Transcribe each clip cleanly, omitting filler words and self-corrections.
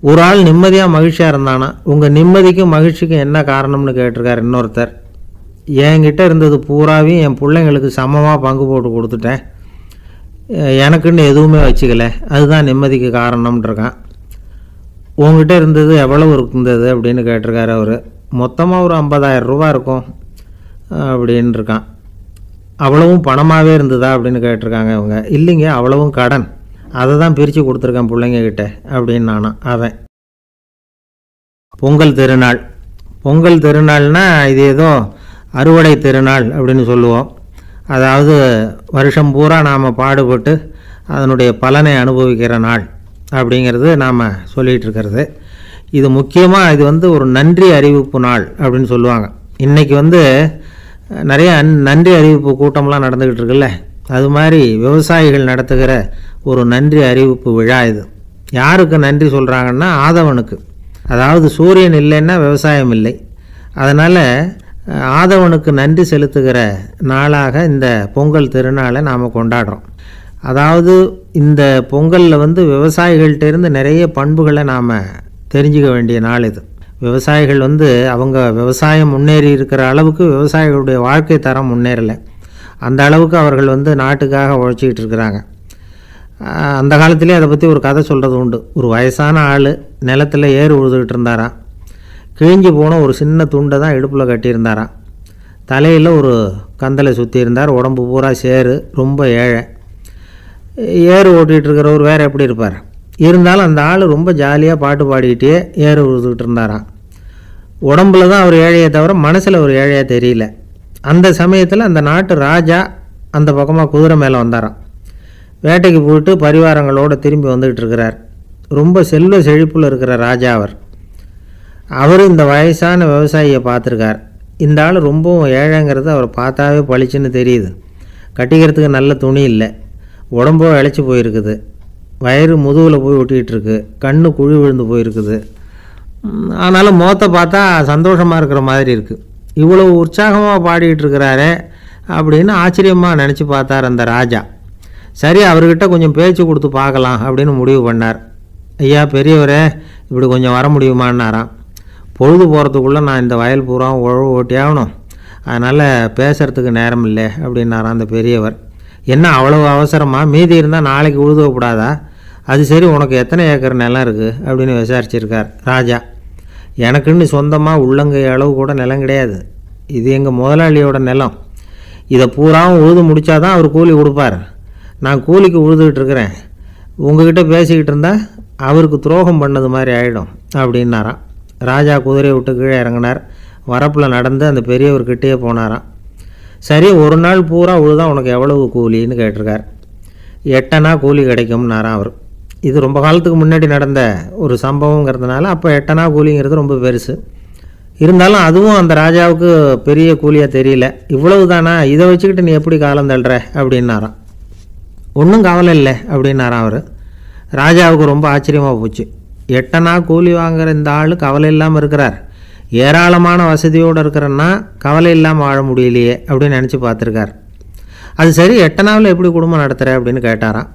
ஒரு ஆள் நிம்மதியாக மகிழ்ச்சியாக இருந்தானா, உங்கள் நிம்மதிக்கும் மகிழ்ச்சிக்கும் என்ன காரணம்னு கேட்டிருக்கார் இன்னொருத்தர். என்கிட்ட இருந்தது பூராவையும் என் பிள்ளைங்களுக்கு சமமாக பங்கு போட்டு கொடுத்துட்டேன், எனக்குன்னு எதுவுமே வச்சுக்கல, அதுதான் நிம்மதிக்கு காரணம்ன்றிருக்கான். உங்ககிட்ட இருந்தது எவ்வளவு இருந்தது அப்படின்னு கேட்டிருக்காரு அவர். மொத்தமாக ஒரு 50,000 ரூபா இருக்கும் அப்படின்னு இருக்கான். அவ்வளவும் பணமாகவே இருந்ததா அப்படின்னு கேட்டிருக்காங்க அவங்க. இல்லைங்க, அவ்வளவும் கடன், அதை தான் பிரித்து கொடுத்துருக்கேன் பிள்ளைங்கக்கிட்ட அப்படின்னு நானும். அவன் பொங்கல் திருநாள். பொங்கல் திருநாள்னால் இது ஏதோ அறுவடை திருநாள் அப்படின்னு சொல்லுவோம். அதாவது வருஷம் பூரா நாம் பாடுபட்டு அதனுடைய பலனை அனுபவிக்கிற நாள் அப்படிங்கிறது நாம் சொல்லிகிட்டு இருக்கிறது. இது முக்கியமாக இது ஒரு நன்றி அறிவிப்பு நாள் அப்படின்னு சொல்லுவாங்க. இன்றைக்கி நிறைய நன்றி அறிவிப்பு கூட்டம்லாம் நடந்துக்கிட்டு இருக்குல்ல, அது மாதிரி விவசாயிகள் நடத்துகிற ஒரு நன்றி அறிவிப்பு விழா இது. யாருக்கு நன்றி சொல்கிறாங்கன்னா ஆதவனுக்கு. அதாவது சூரியன் இல்லைன்னா விவசாயம் இல்லை. அதனால் ஆதவனுக்கு நன்றி செலுத்துகிற நாளாக இந்த பொங்கல் திருநாளை நாம் கொண்டாடுறோம். அதாவது இந்த பொங்கலில் விவசாயிகள்கிட்டேருந்து நிறைய பண்புகளை நாம் தெரிஞ்சுக்க வேண்டிய நாள் இது. விவசாயிகள் அவங்க விவசாயம் முன்னேறி இருக்கிற அளவுக்கு விவசாயிகளுடைய வாழ்க்கை தரம் முன்னேறலை. அந்த அளவுக்கு அவர்கள் நாட்டுக்காக உழைச்சிக்கிட்டு இருக்கிறாங்க. அந்த காலத்திலே அதை பற்றி ஒரு கதை சொல்கிறது உண்டு. ஒரு வயசான ஆள் நிலத்தில் ஏறு உழுதுகிட்டு இருந்தாராம். கிழிஞ்சு போன ஒரு சின்ன துண்டை தான் இடுப்பில் கட்டியிருந்தாராம். தலையில் ஒரு கந்தலை சுற்றி இருந்தார். உடம்பு பூரா சேரு, ரொம்ப ஏழை. ஏறு ஓட்டிகிட்டு இருக்கிறவர் வேறு எப்படி இருப்பார்? இருந்தாலும் அந்த ஆள் ரொம்ப ஜாலியாக பாட்டு பாடிக்கிட்டே ஏறு உழுதுகிட்டு இருந்தாராம். உடம்புல தான் அவர் ஏழையை தவிர மனசில் ஒரு ஏழையாக தெரியல. அந்த சமயத்தில் அந்த நாட்டு ராஜா அந்த பக்கமாக குதிரை மேலே வந்தாராம். வேட்டைக்கு போயிட்டு பரிவாரங்களோடு திரும்பி வந்துக்கிட்டு இருக்கிறார். ரொம்ப செல்வ செழிப்பில் இருக்கிற ராஜா அவர் இந்த வயசான விவசாயியை பார்த்துருக்கார். இந்த ஆள் ரொம்பவும் ஏழைங்கிறது அவர் பார்த்தாவே பளிச்சுன்னு தெரியுது. கட்டிக்கிறதுக்கு நல்ல துணி இல்லை, உடம்போ இழைச்சி போயிருக்குது, வயிறு முதுகில் போய் ஒட்டிக்கிட்டு இருக்கு, கண்ணு குழி விழுந்து போயிருக்குது. ஆனாலும் முகத்தை பார்த்தா சந்தோஷமாக இருக்கிற மாதிரி இருக்குது. இவ்வளோ உற்சாகமாக பாடிக்கிட்டு இருக்கிறாரே அப்படின்னு ஆச்சரியமாக நினச்சி பார்த்தார் அந்த ராஜா. சரி, அவர்கிட்ட கொஞ்சம் பேச்சு கொடுத்து பார்க்கலாம் அப்படின்னு முடிவு பண்ணார். ஐயா பெரியவரே, இப்படி கொஞ்சம் வர முடியுமான்னாராம். பொழுது போகிறதுக்குள்ளே நான் இந்த வயல் பூரா உழவு ஓட்டி ஆகணும், அதனால் பேசுகிறதுக்கு நேரம் இல்லை அப்படின்னாராம் அந்த பெரியவர். என்ன அவ்வளவு அவசரமாக? மீதி இருந்தால் நாளைக்கு உழுதக்கூடாதா? அது சரி, உனக்கு எத்தனை ஏக்கர் நிலம் இருக்குது அப்படின்னு விசாரிச்சிருக்கார் ராஜா. எனக்குன்னு சொந்தமாக உள்ளங்கை அளவு கூட நிலம் கிடையாது. இது எங்கள் முதலாளியோட நிலம். இதை பூராவும் உழுது முடித்தாதான் அவர் கூலி கொடுப்பார். நான் கூலிக்கு உழுதுகிட்டு இருக்கிறேன். உங்ககிட்ட பேசிக்கிட்டு இருந்தால் அவருக்கு துரோகம் பண்ணது மாதிரி ஆகிடும் அப்படின்னாராம். ராஜா குதிரையை விட்டு கீழே இறங்கினார். வரப்பில் நடந்து அந்த பெரியவர்கிட்டயே போனாராம். சரி, ஒரு நாள் பூரா உழுதா உனக்கு எவ்வளவு கூலின்னு கேட்டிருக்கார். 8 அணா கூலி கிடைக்கும்னாராம் அவர். இது ரொம்ப காலத்துக்கு முன்னாடி நடந்த ஒரு சம்பவங்கிறதுனால அப்போ 8 அணா கூலிங்கிறது ரொம்ப பெருசு. இருந்தாலும் அதுவும் அந்த ராஜாவுக்கு பெரிய கூலியாக தெரியல. இவ்வளவு தானா, இதை வச்சுக்கிட்டு நீ எப்படி காலம் தள்ளுற அப்படின்னாராம். ஒன்றும் கவலை இல்லை அப்படின்னாராம் அவர். ராஜாவுக்கு ரொம்ப ஆச்சரியமாக போச்சு. 8 அணா கூலி வாங்குகிற இந்த ஆள் கவலை இல்லாமல் இருக்கிறார், ஏராளமான வசதியோடு இருக்கிறன்னா கவலை இல்லாமல் வாழ முடியலையே அப்படின்னு நினச்சி பார்த்துருக்கார். அது சரி, 8 அணாவில் எப்படி குடும்பம் நடத்துகிற அப்படின்னு கேட்டாராம்.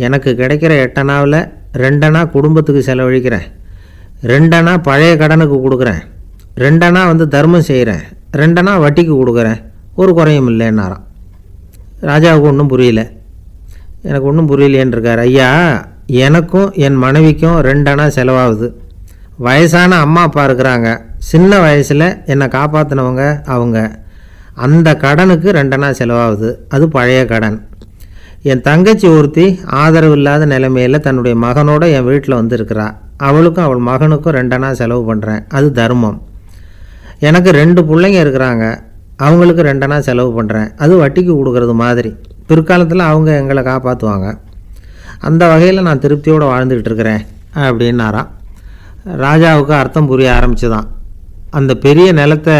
எனக்கு கிடைக்கிற 8 அணாவில் 2 அணா குடும்பத்துக்கு செலவழிக்கிறேன், 2 அணா பழைய கடனுக்கு கொடுக்குறேன், 2 அணா தர்மம் செய்கிறேன், 2 அணா வட்டிக்கு கொடுக்குறேன், ஒரு குறையும் இல்லைன்னாராம். ராஜாவுக்கு ஒன்றும் புரியல. எனக்கு ஒன்றும் புரியலேன்னு இருக்கார். ஐயா, எனக்கும் என் மனைவிக்கும் 2 அணா செலவாகுது. வயசான அம்மா அப்பா இருக்கிறாங்க, சின்ன வயசில் என்னை காப்பாற்றினவங்க அவங்க. அந்த கடனுக்கு 2 அணா செலவாகுது, அது பழைய கடன். என் தங்கச்சி ஒருத்தி ஆதரவு இல்லாத நிலைமையில் தன்னுடைய மகனோட என் வீட்டில் இருக்கிறா. அவளுக்கும் அவள் மகனுக்கும் 2 அணா செலவு பண்ணுறேன், அது தர்மம். எனக்கு 2 பிள்ளைங்க இருக்கிறாங்க, அவங்களுக்கு 2 அணா செலவு பண்ணுறேன், அது வட்டிக்கு கொடுக்கறது மாதிரி. பிற்காலத்தில் அவங்க எங்களை காப்பாற்றுவாங்க. அந்த வகையில் நான் திருப்தியோடு வாழ்ந்துக்கிட்டு இருக்கிறேன் அப்படின்னாராம். ராஜாவுக்கு அர்த்தம் புரிய ஆரம்பிச்சுதான். அந்த பெரிய நிலத்தை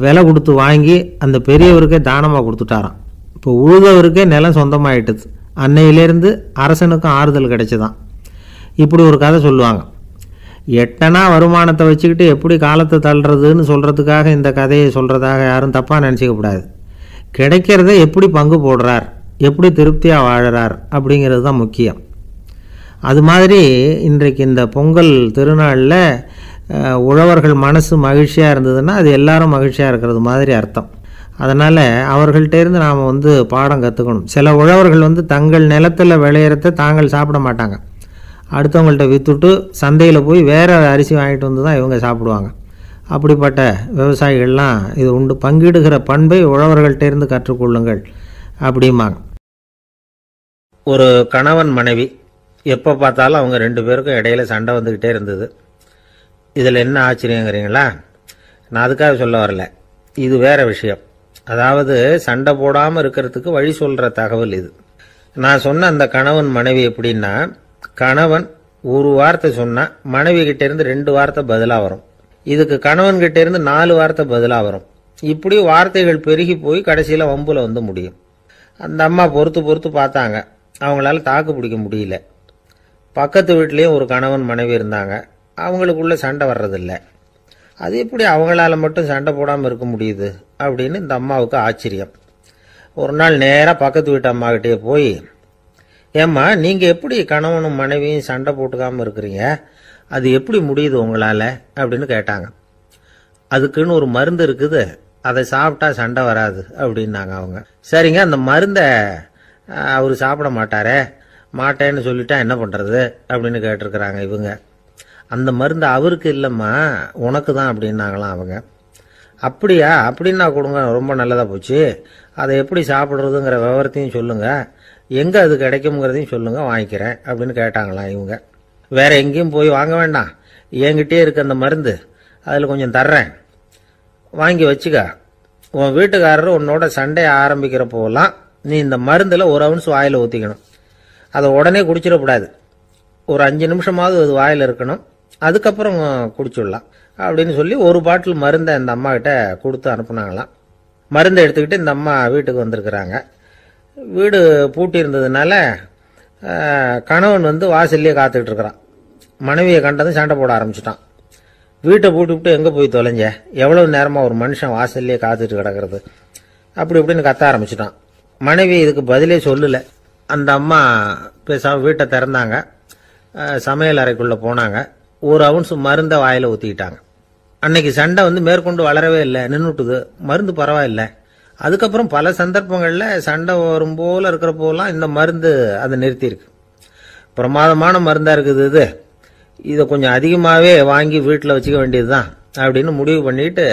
விலை கொடுத்து வாங்கி அந்த பெரியவருக்கே தானமாக கொடுத்துட்டாராம். இப்போ உழுதவருக்கே நிலம் சொந்தமாயிட்டுது. அன்னையிலேருந்து அரசனுக்கும் ஆறுதல் கிடைச்சிதான். இப்படி ஒரு கதை சொல்லுவாங்க. 8 அணா வருமானத்தை வச்சுக்கிட்டு எப்படி காலத்தை தள்ளுறதுன்னு சொல்கிறதுக்காக இந்த கதையை சொல்கிறதாக யாரும் தப்பாக நினச்சிக்கக்கூடாது. கிடைக்கிறத எப்படி பங்கு போடுறார், எப்படி திருப்தியாக வாழறார் அப்படிங்கிறது தான் முக்கியம். அது மாதிரி இன்றைக்கு இந்த பொங்கல் திருநாளில் உழவர்கள் மனசு மகிழ்ச்சியாக இருந்ததுன்னா அது எல்லாரும் மகிழ்ச்சியாக இருக்கிறது மாதிரி அர்த்தம். அதனால் அவர்கள்ட்டேருந்து நாம் பாடம் கற்றுக்கணும். சில உழவர்கள் தங்கள் நிலத்தில் விளையிறத தாங்கள் சாப்பிட மாட்டாங்க, அடுத்தவங்கள்ட்ட விற்றுட்டு சந்தையில் போய் வேறு அரிசி வாங்கிட்டு வந்து தான் இவங்க சாப்பிடுவாங்க. அப்படிப்பட்ட விவசாயிகள்லாம் இது உண்டு. பங்கிடுகிற பண்பை உழவர்கள்ட்டேருந்து கற்றுக்கொள்ளுங்கள் அப்படிம்பாங்க. ஒரு கணவன் மனைவி எப்போ பார்த்தாலும் அவங்க 2 பேருக்கும் இடையில சண்டை வந்துக்கிட்டே இருந்தது. இதில் என்ன ஆச்சரியங்கிறீங்களா? நான் அதுக்காக சொல்ல வரல, இது வேற விஷயம். அதாவது சண்டை போடாமல் இருக்கிறதுக்கு வழி சொல்கிற தகவல் இது. நான் சொன்ன அந்த கணவன் மனைவி எப்படின்னா, கணவன் ஒரு வார்த்தை சொன்னால் மனைவி கிட்டேருந்து 2 வார்த்தை பதிலாக வரும். இதுக்கு கணவன் கிட்டேருந்து 4 வார்த்தை பதிலாக வரும். இப்படி வார்த்தைகள் பெருகி போய் கடைசியில் வம்புல முடியும். அந்த அம்மா பொறுத்து பார்த்தாங்க, அவங்களால தாக்கு பிடிக்க முடியல. பக்கத்து வீட்லேயும் ஒரு கணவன் மனைவி இருந்தாங்க, அவங்களுக்குள்ள சண்டை வர்றதில்ல. அது எப்படி அவங்களால மட்டும் சண்டை போடாமல் இருக்க முடியுது அப்படின்னு இந்த அம்மாவுக்கு ஆச்சரியம். ஒரு நாள் நேராக பக்கத்து வீட்டு அம்மாக்கிட்டே போய், ஏம்மா நீங்கள் எப்படி கணவனும் மனைவியும் சண்டை போட்டுக்காமல் இருக்கிறீங்க, அது எப்படி முடியுது உங்களால் அப்படின்னு கேட்டாங்க. அதுக்குன்னு ஒரு மருந்து இருக்குது, அதை சாப்பிட்டா சண்டை வராது அப்படின்னாங்க அவங்க. சரிங்க, அந்த மருந்தை அவர் சாப்பிட மாட்டேன்னு சொல்லிட்டா என்ன பண்ணுறது அப்படின்னு கேட்டிருக்கிறாங்க இவங்க. அந்த மருந்து அவருக்கு இல்லைம்மா, உனக்கு தான் அப்படின்னாங்களாம் அவங்க. அப்படியா, அப்படின்னா கொடுங்க, ரொம்ப நல்லதாக போச்சு. அதை எப்படி சாப்பிட்றதுங்கிற விவரத்தையும் சொல்லுங்கள், எங்கே அது கிடைக்குங்கிறதையும் சொல்லுங்கள், வாங்கிக்கிறேன் அப்படின்னு கேட்டாங்களாம் இவங்க. வேற எங்கேயும் போய் வாங்க வேண்டாம், என்கிட்டே இருக்க அந்த மருந்து அதில் கொஞ்சம் தர்றேன், வாங்கி வச்சுக்க. உன் வீட்டுக்காரர் உன்னோட சண்டையை ஆரம்பிக்கிறப்போலாம் நீ இந்த மருந்தில் 1 ounce வாயில் ஊற்றிக்கணும். அதை உடனே குடிச்சிடக்கூடாது, ஒரு 5 நிமிஷமாவது அது வாயில் இருக்கணும், அதுக்கப்புறம் குடிச்சிடலாம் அப்படின்னு சொல்லி ஒரு பாட்டில் மருந்தை இந்த அம்மா கிட்ட கொடுத்து அனுப்புனாங்களாம். மருந்தை எடுத்துக்கிட்டு இந்த அம்மா வீட்டுக்கு வந்திருக்கிறாங்க. வீடு பூட்டி இருந்ததுனால கணவன் வாசல்லையே காத்துக்கிட்டு இருக்கிறான். மனைவியை கண்டதும் சண்டை போட ஆரம்பிச்சிட்டான். வீட்டை பூட்டிவிட்டு எங்கே போய் தொலைஞ்ச, எவ்வளவு நேரமாக ஒரு மனுஷன் வாசல்லையே காத்துட்டு கிடக்கிறது அப்படி இப்படின்னு கத்த ஆரம்பிச்சிட்டான். மனைவி இதுக்கு பதிலே சொல்லலை. அந்த அம்மா பேசாம வீட்டை திறந்தாங்க, சமையல் அறைக்குள்ளே போனாங்க, 1 ounce மருந்தை வாயில் ஊற்றிக்கிட்டாங்க. அன்னைக்கு சண்டை மேற்கொண்டு வளரவே இல்லை, நின்றுட்டுது. மருந்து பரவாயில்ல. அதுக்கப்புறம் பல சந்தர்ப்பங்களில் சண்டை வரும் போல இருக்கிற போலாம் இந்த மருந்து அதை நிறுத்தியிருக்கு. பிரமாதமான மருந்தாக இருக்குது இதை கொஞ்சம் அதிகமாகவே வாங்கி வீட்டில் வச்சுக்க வேண்டியது தான் அப்படின்னு முடிவு பண்ணிட்டு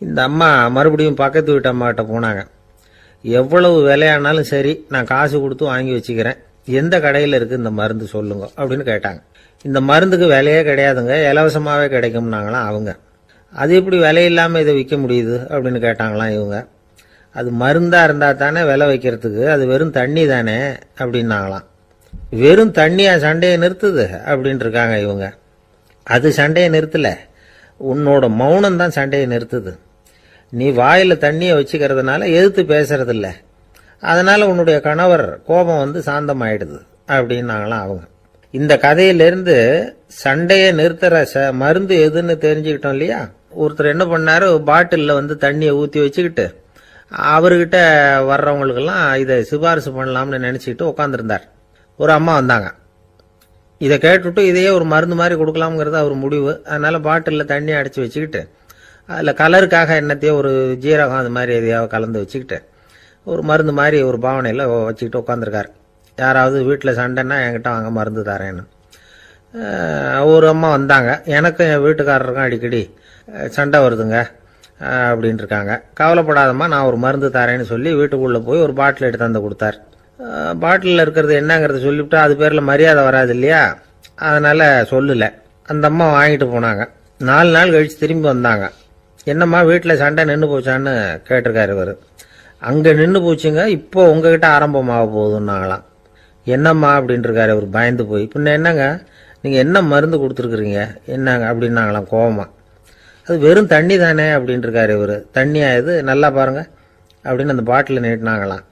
இந்த அம்மா மறுபடியும் பக்கத்து வீட்டு அம்மாகிட்ட போனாங்க. எவ்வளவு விலையானாலும் சரி, நான் காசு கொடுத்து வாங்கி வச்சுக்கிறேன், எந்த கடையில் இருக்குது இந்த மருந்து சொல்லுங்க அப்படின்னு கேட்டாங்க. இந்த மருந்துக்கு விலையே கிடையாதுங்க, இலவசமாகவே கிடைக்கும்னாங்களாம் அவங்க. அது எப்படி விலை இல்லாமல் இதை விற்க முடியுது அப்படின்னு கேட்டாங்களாம் இவங்க. அது மருந்தாக இருந்தால் தானே விலை வைக்கிறதுக்கு, அது வெறும் தண்ணி தானே அப்படின்னாங்களாம். வெறும் தண்ணியா சண்டையை நிறுத்துது அப்படின்ட்டு இருக்காங்க இவங்க. அது சண்டையை நிறுத்தலை, உன்னோட மௌனம் தான் சண்டையை நிறுத்துது. நீ வாயில் தண்ணியை வச்சுக்கிறதுனால எதிர்த்து பேசுறதில்ல, அதனால உன்னுடைய கணவர் கோபம் சாந்தமாயிடுது அப்படின்னாங்களாம் அவங்க. இந்த கதையிலிருந்து சண்டையை நிறுத்துற மருந்து எதுன்னு தெரிஞ்சுக்கிட்டோம் இல்லையா? ஒருத்தர் என்ன பண்ணாரு, பாட்டிலில் தண்ணியை ஊற்றி வச்சுக்கிட்டு அவர்கிட்ட வர்றவங்களுக்கெல்லாம் இதை சிபாரிசு பண்ணலாம்னு நினச்சிக்கிட்டு உட்காந்துருந்தார். ஒரு அம்மா வந்தாங்க. இதை கேட்டுவிட்டு இதையே ஒரு மருந்து மாதிரி கொடுக்கலாம்ங்கிறது அவர் முடிவு. அதனால பாட்டிலில் தண்ணி அடைச்சி வச்சுக்கிட்டு அதில் கலருக்காக என்னத்தையோ ஒரு ஜீரகம் அது மாதிரி எதையாவது கலந்து வச்சுக்கிட்டு ஒரு மருந்து மாதிரி ஒரு பாவனையில் வச்சுக்கிட்டு உட்காந்துருக்காரு. யாராவது வீட்டில் சண்டைன்னா என்கிட்ட வாங்க மருந்து தரேன்னு. ஒரு அம்மா வந்தாங்க, எனக்கும் என் வீட்டுக்காரருக்கும் அடிக்கடி சண்டை வருதுங்க அப்படின்ட்டு இருக்காங்க. கவலைப்படாதம்மா, நான் ஒரு மருந்து தரேன்னு சொல்லி வீட்டுக்குள்ளே போய் ஒரு பாட்டில் எடுத்து வந்து கொடுத்தார். பாட்டிலில் இருக்கிறது என்னங்கிறத சொல்லிவிட்டு அது பேரில் மரியாதை வராது இல்லையா, அதனால் சொல்லலை. அந்த அம்மா வாங்கிட்டு போனாங்க. 4 நாள் கழித்து திரும்பி வந்தாங்க. என்னம்மா வீட்டில் சண்டை நின்று போச்சான்னு கேட்டிருக்காரு இவர். அங்கே நின்று போச்சுங்க, இப்போ உங்ககிட்ட ஆரம்பமாக போகுதுன்னாங்களாம். என்னம்மா அப்படின்ட்டு இருக்காரு இவர் பயந்து போய். பின்ன என்னங்க, நீங்கள் என்ன மருந்து கொடுத்துருக்குறீங்க என்னங்க அப்படின்னாங்களாம் கோவமா. அது வெறும் தண்ணி தானே அப்படின்ட்டு இருக்காரு இவர். தண்ணியா இது, நல்லா பாருங்க அப்படின்னு அந்த பாட்டில் நீட்டினாங்களாம்.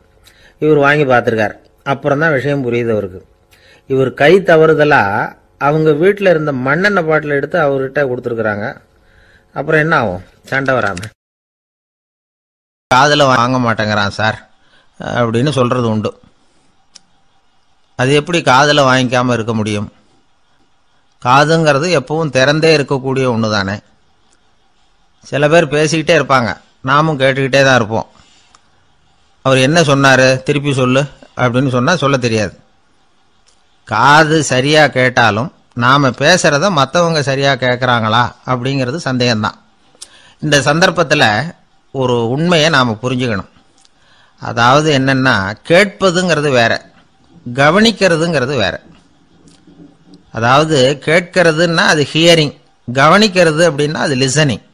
இவர் வாங்கி பார்த்துருக்கார். அப்புறம் தான் விஷயம் புரியுது அவருக்கு. இவர் கை தவறுதலா அவங்க வீட்டில் இருந்த மண்ணெண்ணெய் பாட்டில் எடுத்து அவர்கிட்ட கொடுத்துருக்குறாங்க. அப்புறம் என்ன ஆகும், சண்டை வராமல். காதில் வாங்க மாட்டேங்கிறான் சார் அப்படின்னு சொல்கிறது உண்டு. அது எப்படி காதில் வாங்கிக்காமல் இருக்க முடியும்? காதுங்கிறது எப்பவும் திறந்தே இருக்கக்கூடிய ஒன்று தானே. சில பேர் பேசிக்கிட்டே இருப்பாங்க, நாமும் கேட்டுக்கிட்டே தான் இருப்போம். அவர் என்ன சொன்னார் திருப்பி சொல்லு அப்படின்னு சொன்னால் சொல்ல தெரியாது. காது சரியாக கேட்டாலும் நாம் பேசுகிறத மற்றவங்க சரியாக கேட்குறாங்களா அப்படிங்கிறது சந்தேகம்தான். இந்த சந்தர்ப்பத்தில் ஒரு உண்மையை நாம் புரிஞ்சுக்கணும். அதாவது என்னென்னா, கேட்பதுங்கிறது வேற, கவனிக்கிறதுங்கிறது வேற. அதாவது கேட்கறதுன்னா அது ஹியரிங், கவனிக்கிறது அப்படின்னா அது லிசனிங்.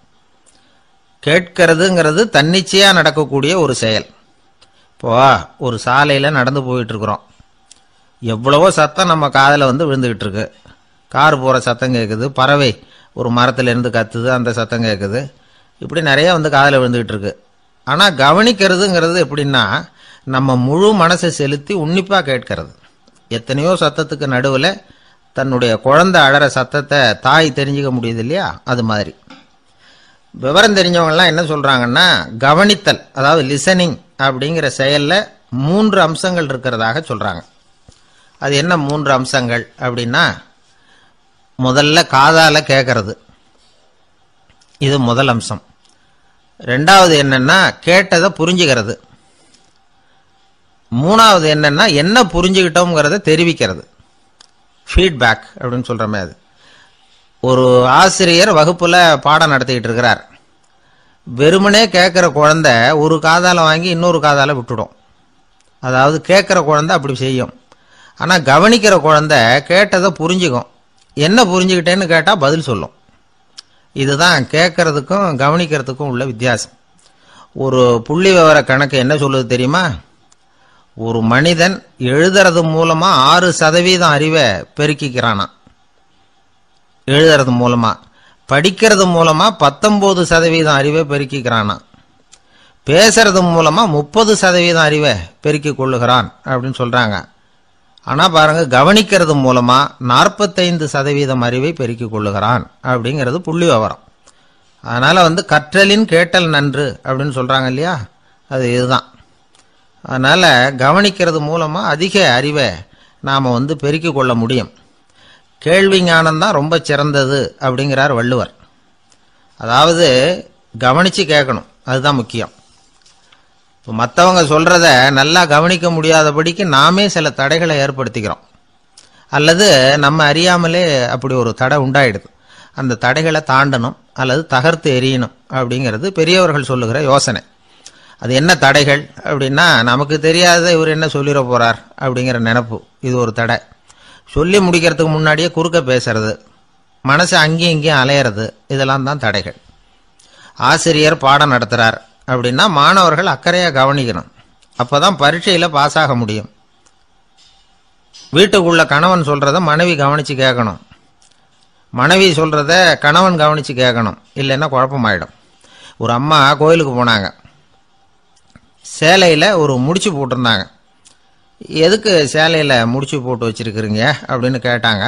கேட்கறதுங்கிறது தன்னிச்சையாக நடக்கக்கூடிய ஒரு செயல். இப்போ ஒரு சாலையில் நடந்து போயிட்டுருக்குறோம், எவ்வளவோ சத்தம் நம்ம காதில் விழுந்துக்கிட்டு இருக்கு. கார் போகிற சத்தம் கேட்குது, பறவை ஒரு மரத்துலேருந்து கத்துது, அந்த சத்தம் கேட்குது. இப்படி நிறைய காதில் விழுந்துக்கிட்டு இருக்கு. ஆனால் கவனிக்கிறதுங்கிறது எப்படின்னா, நம்ம முழு மனசை செலுத்தி உன்னிப்பாக கேட்கறது. எத்தனையோ சத்தத்துக்கு நடுவில் தன்னுடைய குழந்தை அழற சத்தத்தை தாய் தெரிஞ்சுக்க முடியுது இல்லையா? அது மாதிரி விவரம் தெரிஞ்சவங்கலாம் என்ன சொல்கிறாங்கன்னா, கவனித்தல் அதாவது லிசனிங் அப்படிங்கிற செயலில் 3 அம்சங்கள் இருக்கிறதாக சொல்கிறாங்க. அது என்ன 3 அம்சங்கள் அப்படின்னா, முதல்ல காதால் கேட்கறது, இது முதல் அம்சம். ரெண்டாவது என்னன்னா கேட்டதை புரிஞ்சுக்கிறது. மூணாவது என்னன்னா என்ன புரிஞ்சுக்கிட்டோங்கிறத தெரிவிக்கிறது, ஃபீட்பேக் அப்படின்னு சொல்கிறோமே அது. ஒரு ஆசிரியர் வகுப்பில் பாடம் நடத்திக்கிட்டு இருக்கிறார். வெறுமனே கேட்குற குழந்தை ஒரு காதால் வாங்கி இன்னொரு காதால் விட்டுடும். அதாவது கேட்குற குழந்தை அப்படி செய்யும். ஆனால் கவனிக்கிற குழந்தை கேட்டதை புரிஞ்சுக்கும். என்ன புரிஞ்சுக்கிட்டேன்னு கேட்டால் பதில் சொல்லும். இதுதான் கேட்கறதுக்கும் கவனிக்கிறதுக்கும் உள்ள வித்தியாசம். ஒரு புள்ளி விவர கணக்கு என்ன சொல்லுது தெரியுமா? ஒரு மனிதன் எழுதுறது மூலமா 6% அறிவை பெருக்கிக்கிறானா, எழுதுறது மூலமா. படிக்கிறது மூலமா 19% அறிவை பெருக்கிக்கிறானா. பேசுறது மூலமா 30% அறிவை பெருக்கிக் கொள்ளுகிறான் அப்படின்னு சொல்றாங்க. ஆனா பாருங்க, கவனிக்கிறது மூலமா 45% அறிவை பெருக்கிக் கொள்ளுகிறான் அப்படிங்கிறது புள்ளி விவரம். அதனால கற்றலின் கேட்டல் நன்று அப்படின்னு சொல்றாங்க இல்லையா, அது இதுதான். அதனால கவனிக்கிறது மூலமா அதிக அறிவை நாம பெருக்கிக் கொள்ள முடியும். கேள்வி ஞானம்தான் ரொம்ப சிறந்தது அப்படிங்கிறார் வள்ளுவர். அதாவது கவனிச்சு கேட்கணும், அதுதான் முக்கியம். இப்போ மற்றவங்க சொல்கிறத நல்லா கவனிக்க முடியாதபடிக்கு நாமே சில தடைகளை ஏற்படுத்திக்கிறோம், அல்லது நம்ம அறியாமலே அப்படி ஒரு தடை உண்டாயிடுது. அந்த தடைகளை தாண்டணும் அல்லது தகர்த்து எறியணும் அப்படிங்கிறது பெரியவர்கள் சொல்லுகிற யோசனை. அது என்ன தடைகள் அப்படின்னா, நமக்கு தெரியாத இவர் என்ன சொல்லிட போகிறார் அப்படிங்கிற நினப்பு, இது ஒரு தடை. சொல்லி முடிக்கிறதுக்கு முன்னாடியே குறுக்க பேசுறது, மனசை அங்கேயும் இங்கேயும் அலையிறது, இதெல்லாம் தான் தடைகள். ஆசிரியர் பாடம் நடத்துகிறார் அப்படின்னா மாணவர்கள் அக்கறையாக கவனிக்கணும், அப்போ தான் பரீட்சையில் பாஸ் ஆக முடியும். வீட்டுக்குள்ள கணவன் சொல்கிறத மனைவி கவனித்து கேட்கணும், மனைவி சொல்கிறத கணவன் கவனித்து கேட்கணும், இல்லைன்னா குழப்பமாயிடும். ஒரு அம்மா கோயிலுக்கு போனாங்க, சேலையில் ஒரு முடிச்சு போட்டிருந்தாங்க. எதுக்கு சேலையில் முடிச்சு போட்டு வச்சுருக்குறீங்க அப்படின்னு கேட்டாங்க.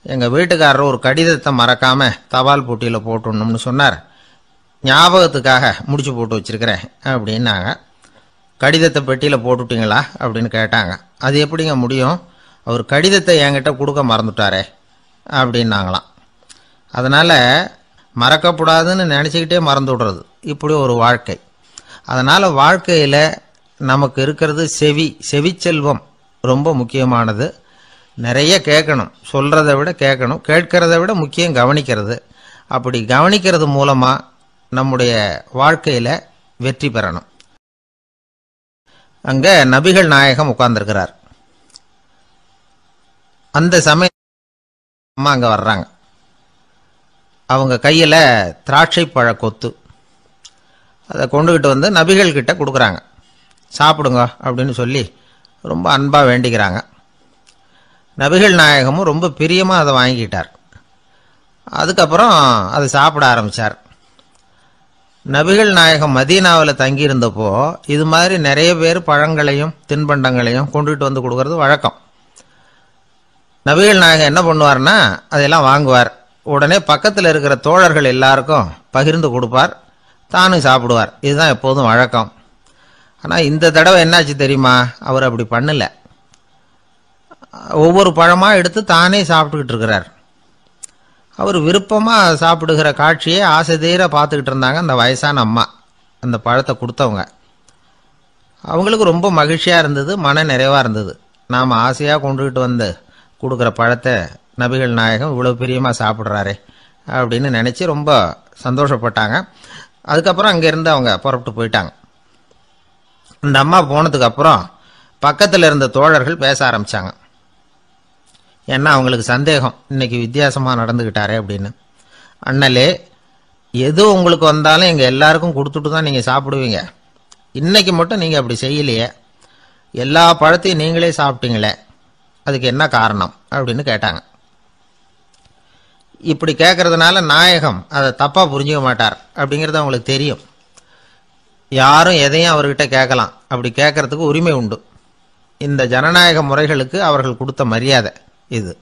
எங்கள் வீட்டுக்காரர் ஒரு கடிதத்தை மறக்காமல் தபால் போட்டியில் போட்டுடணும்னு சொன்னார், ஞாபகத்துக்காக முடிச்சு போட்டு வச்சுருக்கிறேன் அப்படின்னாங்க. கடிதத்தை பெட்டியில் போட்டுட்டீங்களா அப்படின்னு கேட்டாங்க. அது எப்படிங்க முடியும், அவர் கடிதத்தை என்கிட்ட கொடுக்க மறந்துட்டாரே அப்படின்னாங்களாம். அதனால் மறக்கப்படாதுன்னு நினச்சிக்கிட்டே மறந்து விடுறது, இப்படி ஒரு வாழ்க்கை. அதனால் வாழ்க்கையில் நமக்கு இருக்கிறது செவிச்செல்வம் ரொம்ப முக்கியமானது. நிறைய கேட்கணும், சொல்கிறத விட கேட்கணும், கேட்கறத விட முக்கியம் கவனிக்கிறது. அப்படி கவனிக்கிறது மூலமாக நம்முடைய வாழ்க்கையில் வெற்றி பெறணும். அங்கே நபிகள் நாயகம் உட்கார்ந்துருக்கிறார். அந்த சமயம் அம்மா அங்கே வர்றாங்க. அவங்க கையில் திராட்சை பழ கொத்து, அதை கொண்டுகிட்டு நபிகள் கிட்ட கொடுக்குறாங்க. சாப்பிடுங்க அப்படின்னு சொல்லி ரொம்ப அன்பாக வேண்டிக்கிறாங்க. நபிகள் நாயகமும் ரொம்ப பிரியமாக அதை வாங்கிக்கிட்டார். அதுக்கப்புறம் அதை சாப்பிட ஆரம்பித்தார். நபிகள் நாயகம் மதீனாவில் தங்கியிருந்தப்போ இது மாதிரி நிறைய பேர் பழங்களையும் தின்பண்டங்களையும் கொண்டுகிட்டு கொடுக்கறது வழக்கம். நபிகள் நாயகம் என்ன பண்ணுவார்னா, அதையெல்லாம் வாங்குவார். உடனே பக்கத்தில் இருக்கிற தோழர்கள் எல்லாருக்கும் பகிர்ந்து கொடுப்பார், தானும் சாப்பிடுவார். இதுதான் எப்போதும் வழக்கம். ஆனால் இந்த தடவை என்னாச்சு தெரியுமா, அவர் அப்படி பண்ணல. ஒவ்வொரு பழமாக எடுத்து தானே சாப்பிட்டுக்கிட்டு இருக்கிறார். அவர் விருப்பமாக சாப்பிடுகிற காட்சியை ஆசை தீர பார்த்துக்கிட்டு இருந்தாங்க அந்த வயசான அம்மா, அந்த பழத்தை கொடுத்தவங்க. அவங்களுக்கு ரொம்ப மகிழ்ச்சியாக இருந்தது, மன நிறைவாக இருந்தது. நாம் ஆசையாக கொண்டுகிட்டு வந்து கொடுக்குற பழத்தை நபிகள் நாயகம் இவ்வளோ பிரியமாக சாப்பிட்றாரே அப்படின்னு நினச்சி ரொம்ப சந்தோஷப்பட்டாங்க. அதுக்கப்புறம் அங்கேருந்து அவங்க புறப்பட்டு போயிட்டாங்க. அந்த அம்மா போனதுக்கப்புறம் பக்கத்தில் இருந்த தோழர்கள் பேச ஆரம்பித்தாங்க. ஏன்னா அவங்களுக்கு சந்தேகம், இன்னைக்கு வித்தியாசமாக நடந்துக்கிட்டாரே அப்படின்னு. அண்ணலே, எது உங்களுக்கு வந்தாலும் எங்கள் எல்லாருக்கும் கொடுத்துட்டு தான் நீங்கள் சாப்பிடுவீங்க. இன்னைக்கு மட்டும் நீங்கள் அப்படி செய்யலையே, எல்லா பழத்தையும் நீங்களே சாப்பிட்டீங்களே, அதுக்கு என்ன காரணம் அப்படின்னு கேட்டாங்க. இப்படி கேட்கறதுனால நாயகம் அதை தப்பாக புரிஞ்சுக்க மாட்டார் அப்படிங்கிறது அவங்களுக்கு தெரியும். யாரும் எதையும் அவர்கிட்ட கேட்கலாம், அப்படி கேட்கறதுக்கு உரிமை உண்டு. இந்த ஜனநாயக முறைகளுக்கு அவர்கள் கொடுத்த மரியாதை இது.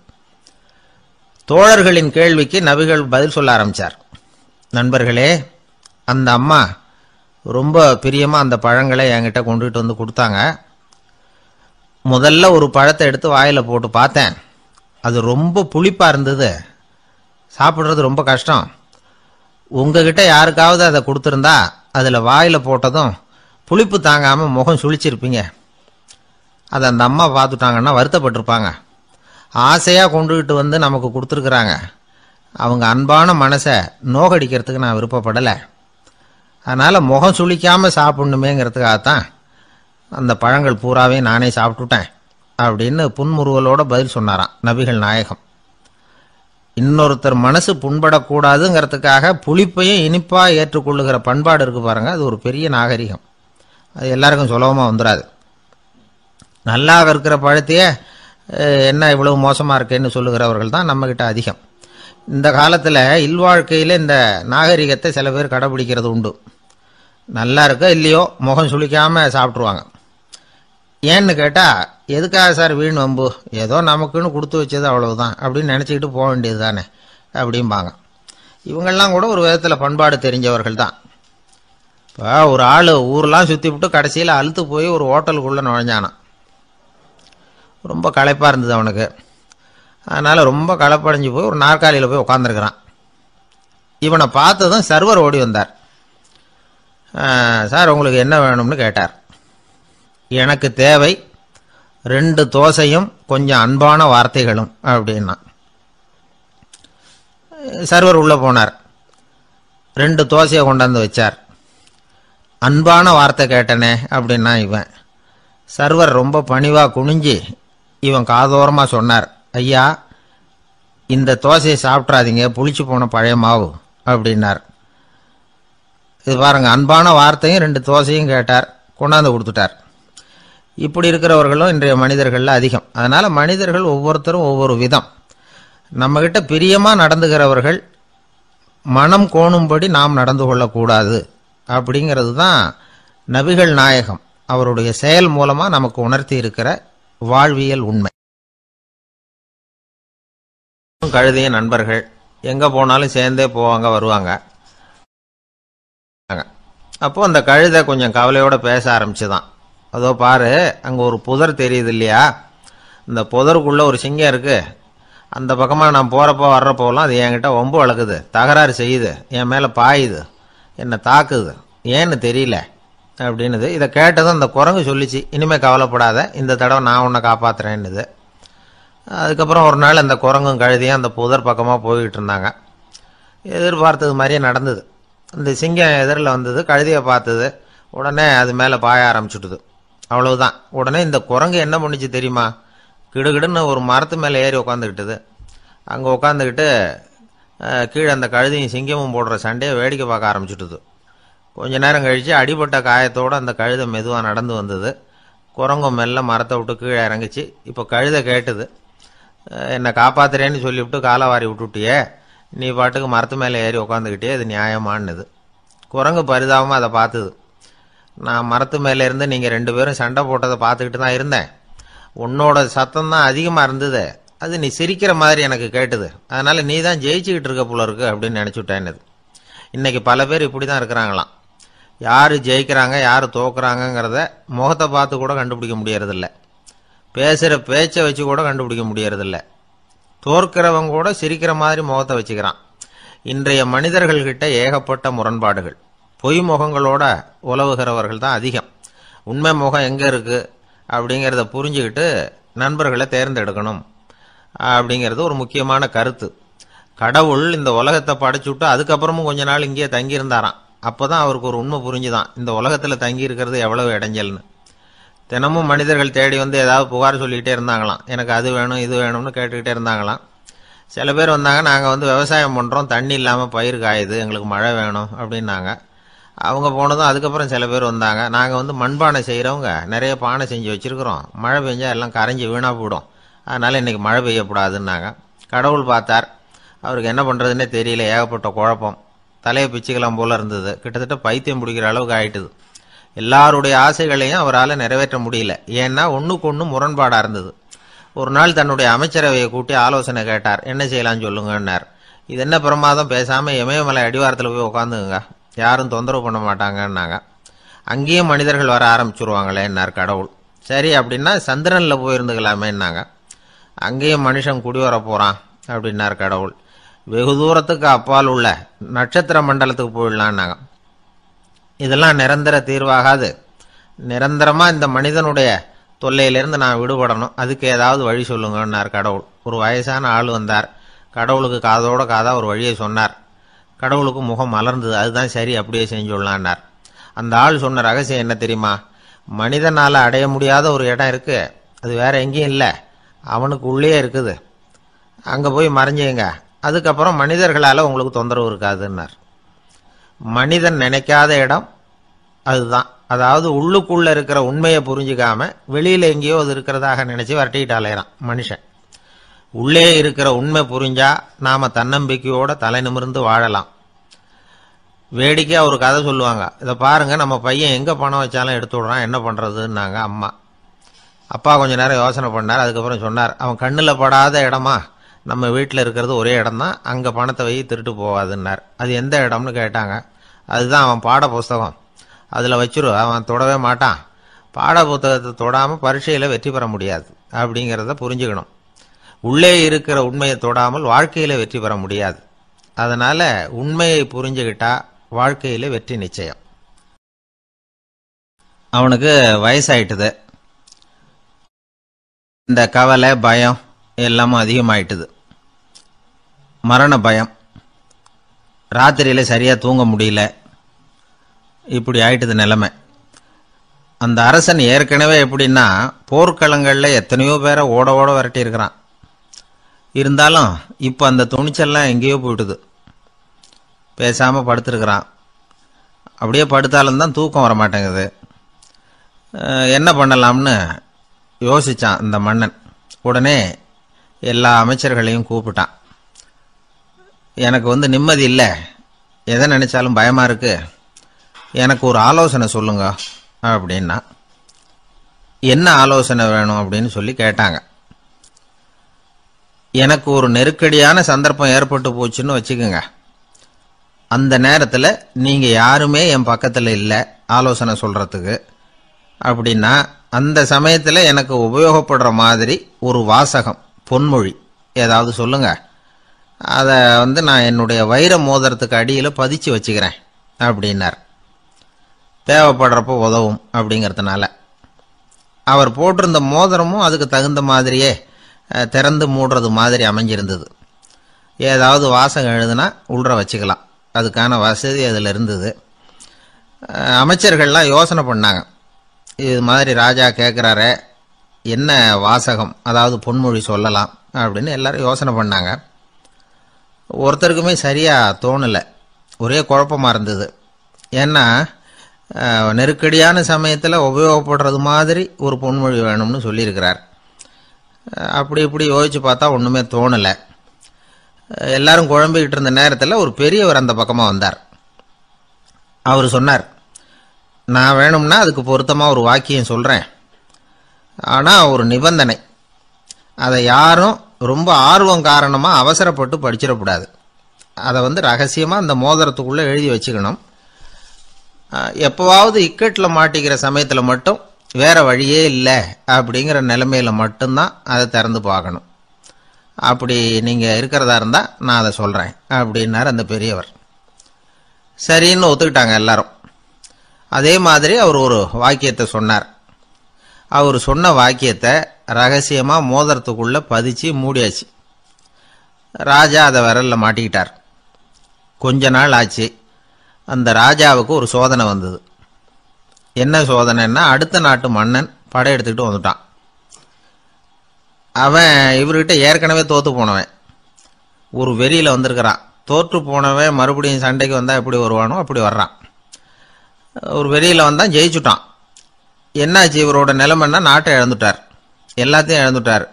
தோழர்களின் கேள்விக்கு நபிகள் பதில் சொல்ல ஆரம்பித்தார். நண்பர்களே, அந்த அம்மா ரொம்ப பிரியமாக அந்த பழங்களை என்கிட்ட கொண்டுகிட்டு வந்து கொடுத்தாங்க. முதல்ல ஒரு பழத்தை எடுத்து வாயில் போட்டு பார்த்தேன். அது ரொம்ப புளிப்பாக இருந்தது, சாப்பிட்றது ரொம்ப கஷ்டம். உங்ககிட்ட யாருக்காவது அதை கொடுத்துருந்தா அதில் வாயில் போட்டதும் புளிப்பு தாங்காமல் முகம் சுழிச்சிருப்பீங்க. அதை அந்த அம்மா பார்த்துட்டாங்கன்னா வருத்தப்பட்டிருப்பாங்க. ஆசையாக கொண்டுகிட்டு வந்து நமக்கு கொடுத்துருக்குறாங்க. அவங்க அன்பான மனசை நோகடிக்கிறதுக்கு நான் விருப்பப்படலை. அதனால் முகம் சுளிக்காமல் சாப்பிட்ணுமேங்கிறதுக்காகத்தான் அந்த பழங்கள் பூராவே நானே சாப்பிட்டுட்டேன் அப்படின்னு புன்முறுவலோடு பதில் சொன்னாராம் நபிகள் நாயகம். இன்னொருத்தர் மனசு புண்படக்கூடாதுங்கிறதுக்காக புளிப்பையும் இனிப்பாக ஏற்றுக்கொள்ளுகிற பண்பாடு இருக்குது பாருங்கள், அது ஒரு பெரிய நாகரிகம். அது எல்லாருக்கும் சுலபமாக வந்துடாது. நல்லா இருக்கிற பழத்தையே என்ன இவ்வளவு மோசமாக இருக்கேன்னு சொல்லுகிறவர்கள் தான் நம்மக்கிட்ட அதிகம். இந்த காலத்தில் இல்வாழ்க்கையில் இந்த நாகரிகத்தை சில பேர் கடைபிடிக்கிறது உண்டு. நல்லா இருக்கோ இல்லையோ முகம் சுளிக்காமல் சாப்பிட்ருவாங்க. ஏன்னு கேட்டால், எதுக்காக சார் வீண் வம்பு, ஏதோ நமக்குன்னு கொடுத்து வச்சது அவ்வளவுதான் அப்படின்னு நினச்சிக்கிட்டு போக வேண்டியது தானே அப்படிம்பாங்க. இவங்கெல்லாம் கூட ஒரு விதத்தில் பண்பாடு தெரிஞ்சவர்கள் தான். இப்போ ஒரு ஆள் ஊரெலாம் சுற்றி விட்டு கடைசியில் அழுத்து போய் ஒரு ஹோட்டலுக்குள்ளே நுழைஞ்சானான். ரொம்ப களைப்பாக இருந்தது அவனுக்கு. அதனால் ரொம்ப களைப்படைஞ்சு போய் ஒரு நாற்காலியில் போய் உட்காந்துருக்கிறான். இவனை பார்த்ததும் சர்வர் ஓடி வந்தார். சார் உங்களுக்கு என்ன வேணும்னு கேட்டார். எனக்கு தேவை 2 தோசையும் கொஞ்சம் அன்பான வார்த்தைகளும் அப்படின்னா. சர்வர் உள்ளே போனார், 2 தோசையை கொண்டாந்து வச்சார். அன்பான வார்த்தை கேட்டனே அப்படின்னா இவன். சர்வர் ரொம்ப பணிவாக குனிஞ்சு இவன் காதோரமாக சொன்னார், ஐயா இந்த தோசையை சாப்பிட்றாதீங்க, புளிச்சு போன பழைய மாவு அப்படின்னார். இது பாருங்க, அன்பான வார்த்தையும் 2 தோசையும் கேட்டார், கொண்டாந்து கொடுத்துட்டார். இப்படி இருக்கிறவர்களும் இன்றைய மனிதர்களில் அதிகம். அதனால் மனிதர்கள் ஒவ்வொருத்தரும் ஒவ்வொரு விதம். நம்மகிட்ட பிரியமாக நடந்துகிறவர்கள் மனம் கோணும்படி நாம் நடந்து கொள்ளக்கூடாது அப்படிங்கிறது தான் நபிகள் நாயகம் அவருடைய செயல் மூலமாக நமக்கு உணர்த்தி இருக்கிற வாழ்வியல் உண்மை. கழுதிய நண்பர்கள் எங்கே போனாலும் சேர்ந்தே போவாங்க வருவாங்க. அப்போது அந்த கழுதை கொஞ்சம் கவலையோடு பேச ஆரம்பிச்சுதான். அதோ பாரு, அங்கே ஒரு புதர் தெரியுது இல்லையா, இந்த புதருக்குள்ளே ஒரு சிங்கம் இருக்குது. அந்த பக்கமாக நான் போகிறப்போ வர்றப்போலாம் அது என்கிட்ட வம்பு வளர்க்குது, தகராறு செய்யுது, என் மேலே பாயுது, என்னை தாக்குது, ஏன்னு தெரியல அப்படின்னுது. இதை கேட்டதும் அந்த குரங்கு சொல்லிச்சு, இனிமேல் கவலைப்படாத, இந்த தடவை நான் உன்னை காப்பாற்றுறேன்னுது. அதுக்கப்புறம் ஒரு நாள் அந்த குரங்கும் கழுதியும் அந்த புதர் பக்கமாக போய்கிட்டு இருந்தாங்க. எதிர்பார்த்தது மாதிரியே நடந்தது. அந்த சிங்கம் எதிரில் வந்தது, கழுதியை பார்த்தது, உடனே அது மேலே பாய ஆரம்பிச்சுட்டுது. அவ்வளவுதான். உடனே இந்த குரங்கு என்ன பண்ணிச்சு தெரியுமா, கிடுகிடுன்னு ஒரு மரத்து மேலே ஏறி உட்காந்துக்கிட்டது. அங்கே உட்காந்துக்கிட்டு கீழே அந்த கழுதையும் சிங்கமும் போடுற சண்டையை வேடிக்கை பார்க்க ஆரம்பிச்சுட்டுது. கொஞ்ச நேரம் கழித்து அடிபட்ட காயத்தோடு அந்த கழுதை மெதுவாக நடந்து வந்தது. குரங்கும் மெல்ல மரத்தை விட்டு கீழே இறங்கிச்சு. இப்போ கழுதை கேட்டுது, என்னை காப்பாத்துறேன்னு சொல்லிவிட்டு காலை வாரி விட்டுட்டியே, நீ பாட்டுக்கு மரத்து மேலே ஏறி உட்காந்துக்கிட்டே, அது நியாயமானது. குரங்கு பரிதாபமாக அதை பார்த்துது. நான் மரத்து மேலே இருந்து நீங்கள் 2 பேரும் சண்டை போட்டதை பார்த்துக்கிட்டு தான் இருந்தேன். உன்னோட சத்தம் தான் அதிகமாக இருந்தது, அது நீ சிரிக்கிற மாதிரி எனக்கு கேட்டுது, அதனால் நீ தான் ஜெயிச்சுக்கிட்டு இருக்க போல இருக்கு அப்படின்னு நினச்சிவிட்டேன்னுது. இன்றைக்கி பல பேர் இப்படி தான் இருக்கிறாங்களாம். யார் ஜெயிக்கிறாங்க யார் தோக்குறாங்கங்கிறத முகத்தை பார்த்து கூட கண்டுபிடிக்க முடியறதில்ல. பேசுகிற பேச்சை வச்சு கூட கண்டுபிடிக்க முடியறதில்ல. தோற்கிறவங்க கூட சிரிக்கிற மாதிரி முகத்தை வச்சுக்கிறான். இன்றைய மனிதர்கள்கிட்ட ஏகப்பட்ட முரண்பாடுகள். பொய் முகங்களோட உலவுகிறவர்கள் தான் அதிகம். உண்மை முகம் எங்கே இருக்குது அப்படிங்கிறத புரிஞ்சுக்கிட்டு நண்பர்களை தேர்ந்தெடுக்கணும் அப்படிங்கிறது ஒரு முக்கியமான கருத்து. கடவுள் இந்த உலகத்தை படைச்சுட்டு அதுக்கப்புறமும் கொஞ்ச நாள் இங்கேயே தங்கியிருந்தாராம். அப்போ தான் அவருக்கு ஒரு உண்மை புரிஞ்சுதான் இந்த உலகத்தில் தங்கி இருக்கிறது எவ்வளவு இடைஞ்சல்னு. தினமும் மனிதர்கள் தேடி வந்து ஏதாவது புகார் சொல்லிக்கிட்டே இருந்தாங்களாம். எனக்கு அது வேணும் இது வேணும்னு கேட்டுக்கிட்டே இருந்தாங்களாம். சில பேர் வந்தாங்க, நாங்கள் வந்து விவசாயம் பண்ணுறோம், தண்ணி இல்லாமல் பயிர் காயுது, எங்களுக்கு மழை வேணும் அப்படின்னாங்க. அவங்க போனதும் அதுக்கப்புறம் சில பேர் வந்தாங்க, நாங்கள் வந்து மண்பானை செய்கிறவங்க நிறைய பானை செஞ்சு வச்சுருக்குறோம், மழை பெஞ்சால் எல்லாம் கரைஞ்சி வீணாக போயிடும், அதனால் இன்றைக்கி மழை பெய்யக்கூடாதுன்னாங்க. கடவுள் பார்த்தார், அவருக்கு என்ன பண்ணுறதுன்னே தெரியல, ஏகப்பட்ட குழப்பம், தலையை பிச்சுக்கலாம் போல இருந்தது, கிட்டத்தட்ட பைத்தியம் பிடிக்கிற அளவுக்கு ஆயிட்டுது. எல்லாருடைய ஆசைகளையும் அவரால் நிறைவேற்ற முடியல. ஏன்னா ஒன்றுக்கு ஒன்று முரண்பாடாக இருந்தது. ஒரு நாள் தன்னுடைய அமைச்சரவையை கூட்டி ஆலோசனை கேட்டார். என்ன செய்யலான்னு சொல்லுங்கன்னார். இது என்ன பிரமாதம், பேசாமல் இமயமலை அடிவாரத்தில் போய் உட்காந்துங்க, யாரும் தொந்தரவு பண்ண மாட்டாங்கன்னாங்க. அங்கேயும் மனிதர்கள் வர ஆரம்பிச்சுருவாங்களேன்னார் கடவுள். சரி அப்படின்னா சந்திரனில் போயிருந்துக்கலாமேன்னாங்க. அங்கேயும் மனுஷன் குடி வர போகிறான் அப்படின்னார் கடவுள். வெகு தூரத்துக்கு அப்பால் உள்ள நட்சத்திர மண்டலத்துக்கு போயிடலான்னாங்க. இதெல்லாம் நிரந்தர தீர்வாகாது, நிரந்தரமாக இந்த மனிதனுடைய தொல்லையிலேருந்து நான் விடுபடணும், அதுக்கு ஏதாவது வழி சொல்லுங்கன்னார் கடவுள். ஒரு வயசான ஆள் வந்தார். கடவுளுக்கு காதோட காதாக ஒரு வழியை சொன்னார். கடவுளுக்கு முகம் மலர்ந்தது. அதுதான் சரி, அப்படியே செஞ்சுடலான்னார். அந்த ஆள் சொன்ன ரகசியம் என்ன தெரியுமா? மனிதனால் அடைய முடியாத ஒரு இடம் இருக்குது, அது வேற எங்கேயும் இல்லை, அவனுக்கு உள்ளே இருக்குது, அங்கே போய் மறைஞ்சிங்க, அதுக்கப்புறம் மனிதர்களால் உங்களுக்கு தொந்தரவு இருக்காதுன்னார். மனிதன் நினைக்காத இடம் அதுதான். அதாவது உள்ளுக்குள்ளே இருக்கிற உண்மையை புரிஞ்சுக்காம வெளியில் எங்கேயோ அது இருக்கிறதாக நினச்சி வரட்டிக்கிட்டு அலையிறான் மனுஷன். உள்ளே இருக்கிற உண்மை புரிஞ்சா நாம் தன்னம்பிக்கையோடு தலை நிமிர்ந்து வாழலாம். வேடிக்கையாக ஒரு கதை சொல்லுவாங்க. இதை பாருங்கள், நம்ம பையன் எங்கே பணம் வச்சாலும் எடுத்து விடுறான், என்ன பண்ணுறதுன்னாங்க அம்மா. அப்பா கொஞ்சம் நேரம் யோசனை பண்ணார். அதுக்கப்புறம் சொன்னார், அவன் கண்ணில் படாத இடமா நம்ம வீட்டில் இருக்கிறது ஒரே இடம் தான், அங்கே பணத்தை வை திருட்டு போகாதுன்னார். அது எந்த இடம்னு கேட்டாங்க. அதுதான் அவன் பாட புஸ்தகம், அதில் வச்சிரு, அவன் தொடவே மாட்டான், பாட புத்தகத்தை தொடாமல் பரீட்சையில் வெற்றி பெற முடியாது அப்படிங்கிறத புரிஞ்சுக்கணும். உள்ளே இருக்கிற உண்மையை தொடாமல் வாழ்க்கையில் வெற்றி பெற முடியாது. அதனால் உண்மையை புரிஞ்சுக்கிட்டா வாழ்க்கையில் வெற்றி நிச்சயம். அவனுக்கு வயசாயிட்டுது. இந்த கவலை பயம் எல்லாமும் அதிகமாயிட்டுது. மரண பயம், ராத்திரியில் சரியாக தூங்க முடியல, இப்படி ஆயிட்டுது நிலைமை. அந்த அரசன் ஏற்கனவே எப்படின்னா போர்க்களங்களில் எத்தனையோ பேரை ஓட ஓட விரட்டி இருக்கிறான். இருந்தாலும் இப்போ அந்த துணிச்சல்லாம் எங்கேயோ போயிட்டுது. பேசாமல் படுத்துருக்கிறான். அப்படியே படுத்தாலும் தான் தூக்கம் வர மாட்டேங்குது. என்ன பண்ணலாம்னு யோசித்தான் இந்த மன்னன். உடனே எல்லா அமைச்சர்களையும் கூப்பிட்டான். எனக்கு வந்து நிம்மதி இல்லை, எதை நினச்சாலும் பயமாக இருக்குது, எனக்கு ஒரு ஆலோசனை சொல்லுங்க அப்படின்னா. என்ன ஆலோசனை வேணும் அப்படின்னு சொல்லி கேட்டாங்க. எனக்கு ஒரு நெருக்கடியான சந்தர்ப்பம் ஏற்பட்டு போச்சுன்னு வச்சுக்கோங்க. அந்த நேரத்தில் நீங்கள் யாருமே என் பக்கத்தில் இல்லை ஆலோசனை சொல்கிறதுக்கு அப்படின்னா, அந்த சமயத்தில் எனக்கு உபயோகப்படுற மாதிரி ஒரு வாசகம், பொன்மொழி ஏதாவது சொல்லுங்க. அதை வந்து நான் என்னுடைய வைர மோதிரத்துக்கு அடியில் பதிச்சு வச்சுக்கிறேன் அப்படின்னார். தேவைப்படுறப்போ உதவும் அப்படிங்கிறதுனால. அவர் போட்டிருந்த மோதிரமும் அதுக்கு தகுந்த மாதிரியே திறந்து மூடுறது மாதிரி அமைஞ்சிருந்தது. ஏதாவது வாசகம் எழுதுனா உள்ற வச்சுக்கலாம், அதுக்கான வசதி அதில் இருந்தது. அமைச்சர்கள்லாம் யோசனை பண்ணாங்க. இது மாதிரி ராஜா கேட்குறாரு, என்ன வாசகம் அதாவது பொன்மொழி சொல்லலாம் அப்படின்னு எல்லாரும் யோசனை பண்ணாங்க. ஒருத்தருக்குமே சரியாக தோணலை, ஒரே குழப்பமாக இருந்தது. ஏன்னா நெருக்கடியான சமயத்தில் உபயோகப்படுறது மாதிரி ஒரு பொன்மொழி வேணும்னு சொல்லியிருக்கிறார். அப்படி இப்படி யோசித்து பார்த்தா ஒன்றுமே தோணலை. எல்லாரும் குழம்பிக்கிட்டு இருந்த நேரத்தில் ஒரு பெரியவர் அந்த பக்கமாக வந்தார். அவர் சொன்னார், நான் வேணும்னா அதுக்கு பொருத்தமாக ஒரு வாக்கியம் சொல்கிறேன், ஆனால் ஒரு நிபந்தனை, அதை யாரும் ரொம்ப ஆர்வம் காரணமாக அவசரப்பட்டு படிச்சிடக்கூடாது. அதை வந்து ரகசியமாக அந்த மோதிரத்துக்குள்ளே எழுதி வச்சுக்கணும். எப்போவாவது இக்கட்டில் மாட்டிக்கிற சமயத்தில் மட்டும் வேற வழியே இல்லை அப்படிங்கிற நிலைமையில மட்டும்தான் அதை திறந்து பார்க்கணும். அப்படி நீங்க இருக்கிறதா இருந்தா நான் அதை சொல்றேன் அப்படின்னாரு அந்த பெரியவர். சரின்னு ஒத்துக்கிட்டாங்க எல்லாரும். அதே மாதிரி அவர் ஒரு வாக்கியத்தை சொன்னார். அவர் சொன்ன வாக்கியத்தை ரகசியமா மோதிரத்துக்குள்ள பதிச்சு மூடியாச்சு. ராஜா அதை விரல்ல மாட்டிக்கிட்டார். கொஞ்ச நாள் ஆச்சு. அந்த ராஜாவுக்கு ஒரு சோதனை வந்தது. என்ன சோதனைன்னா, அடுத்த நாட்டு மன்னன் படையெடுத்துக்கிட்டு வந்துட்டான். அவன் இவர்கிட்ட ஏற்கனவே தோத்து போனவன், ஒரு வெறியில வந்திருக்கிறான். தோற்று போனவன் மறுபடியும் சண்டைக்கு வந்தா எப்படி வருவானோ அப்படி வர்றான். ஒரு வெறியில வந்தான், ஜெயிச்சுட்டான். என்னாச்சு இவரோட நிலைமைன்னா, நாட்டை இழந்துட்டார், எல்லாத்தையும் இழந்துட்டார்.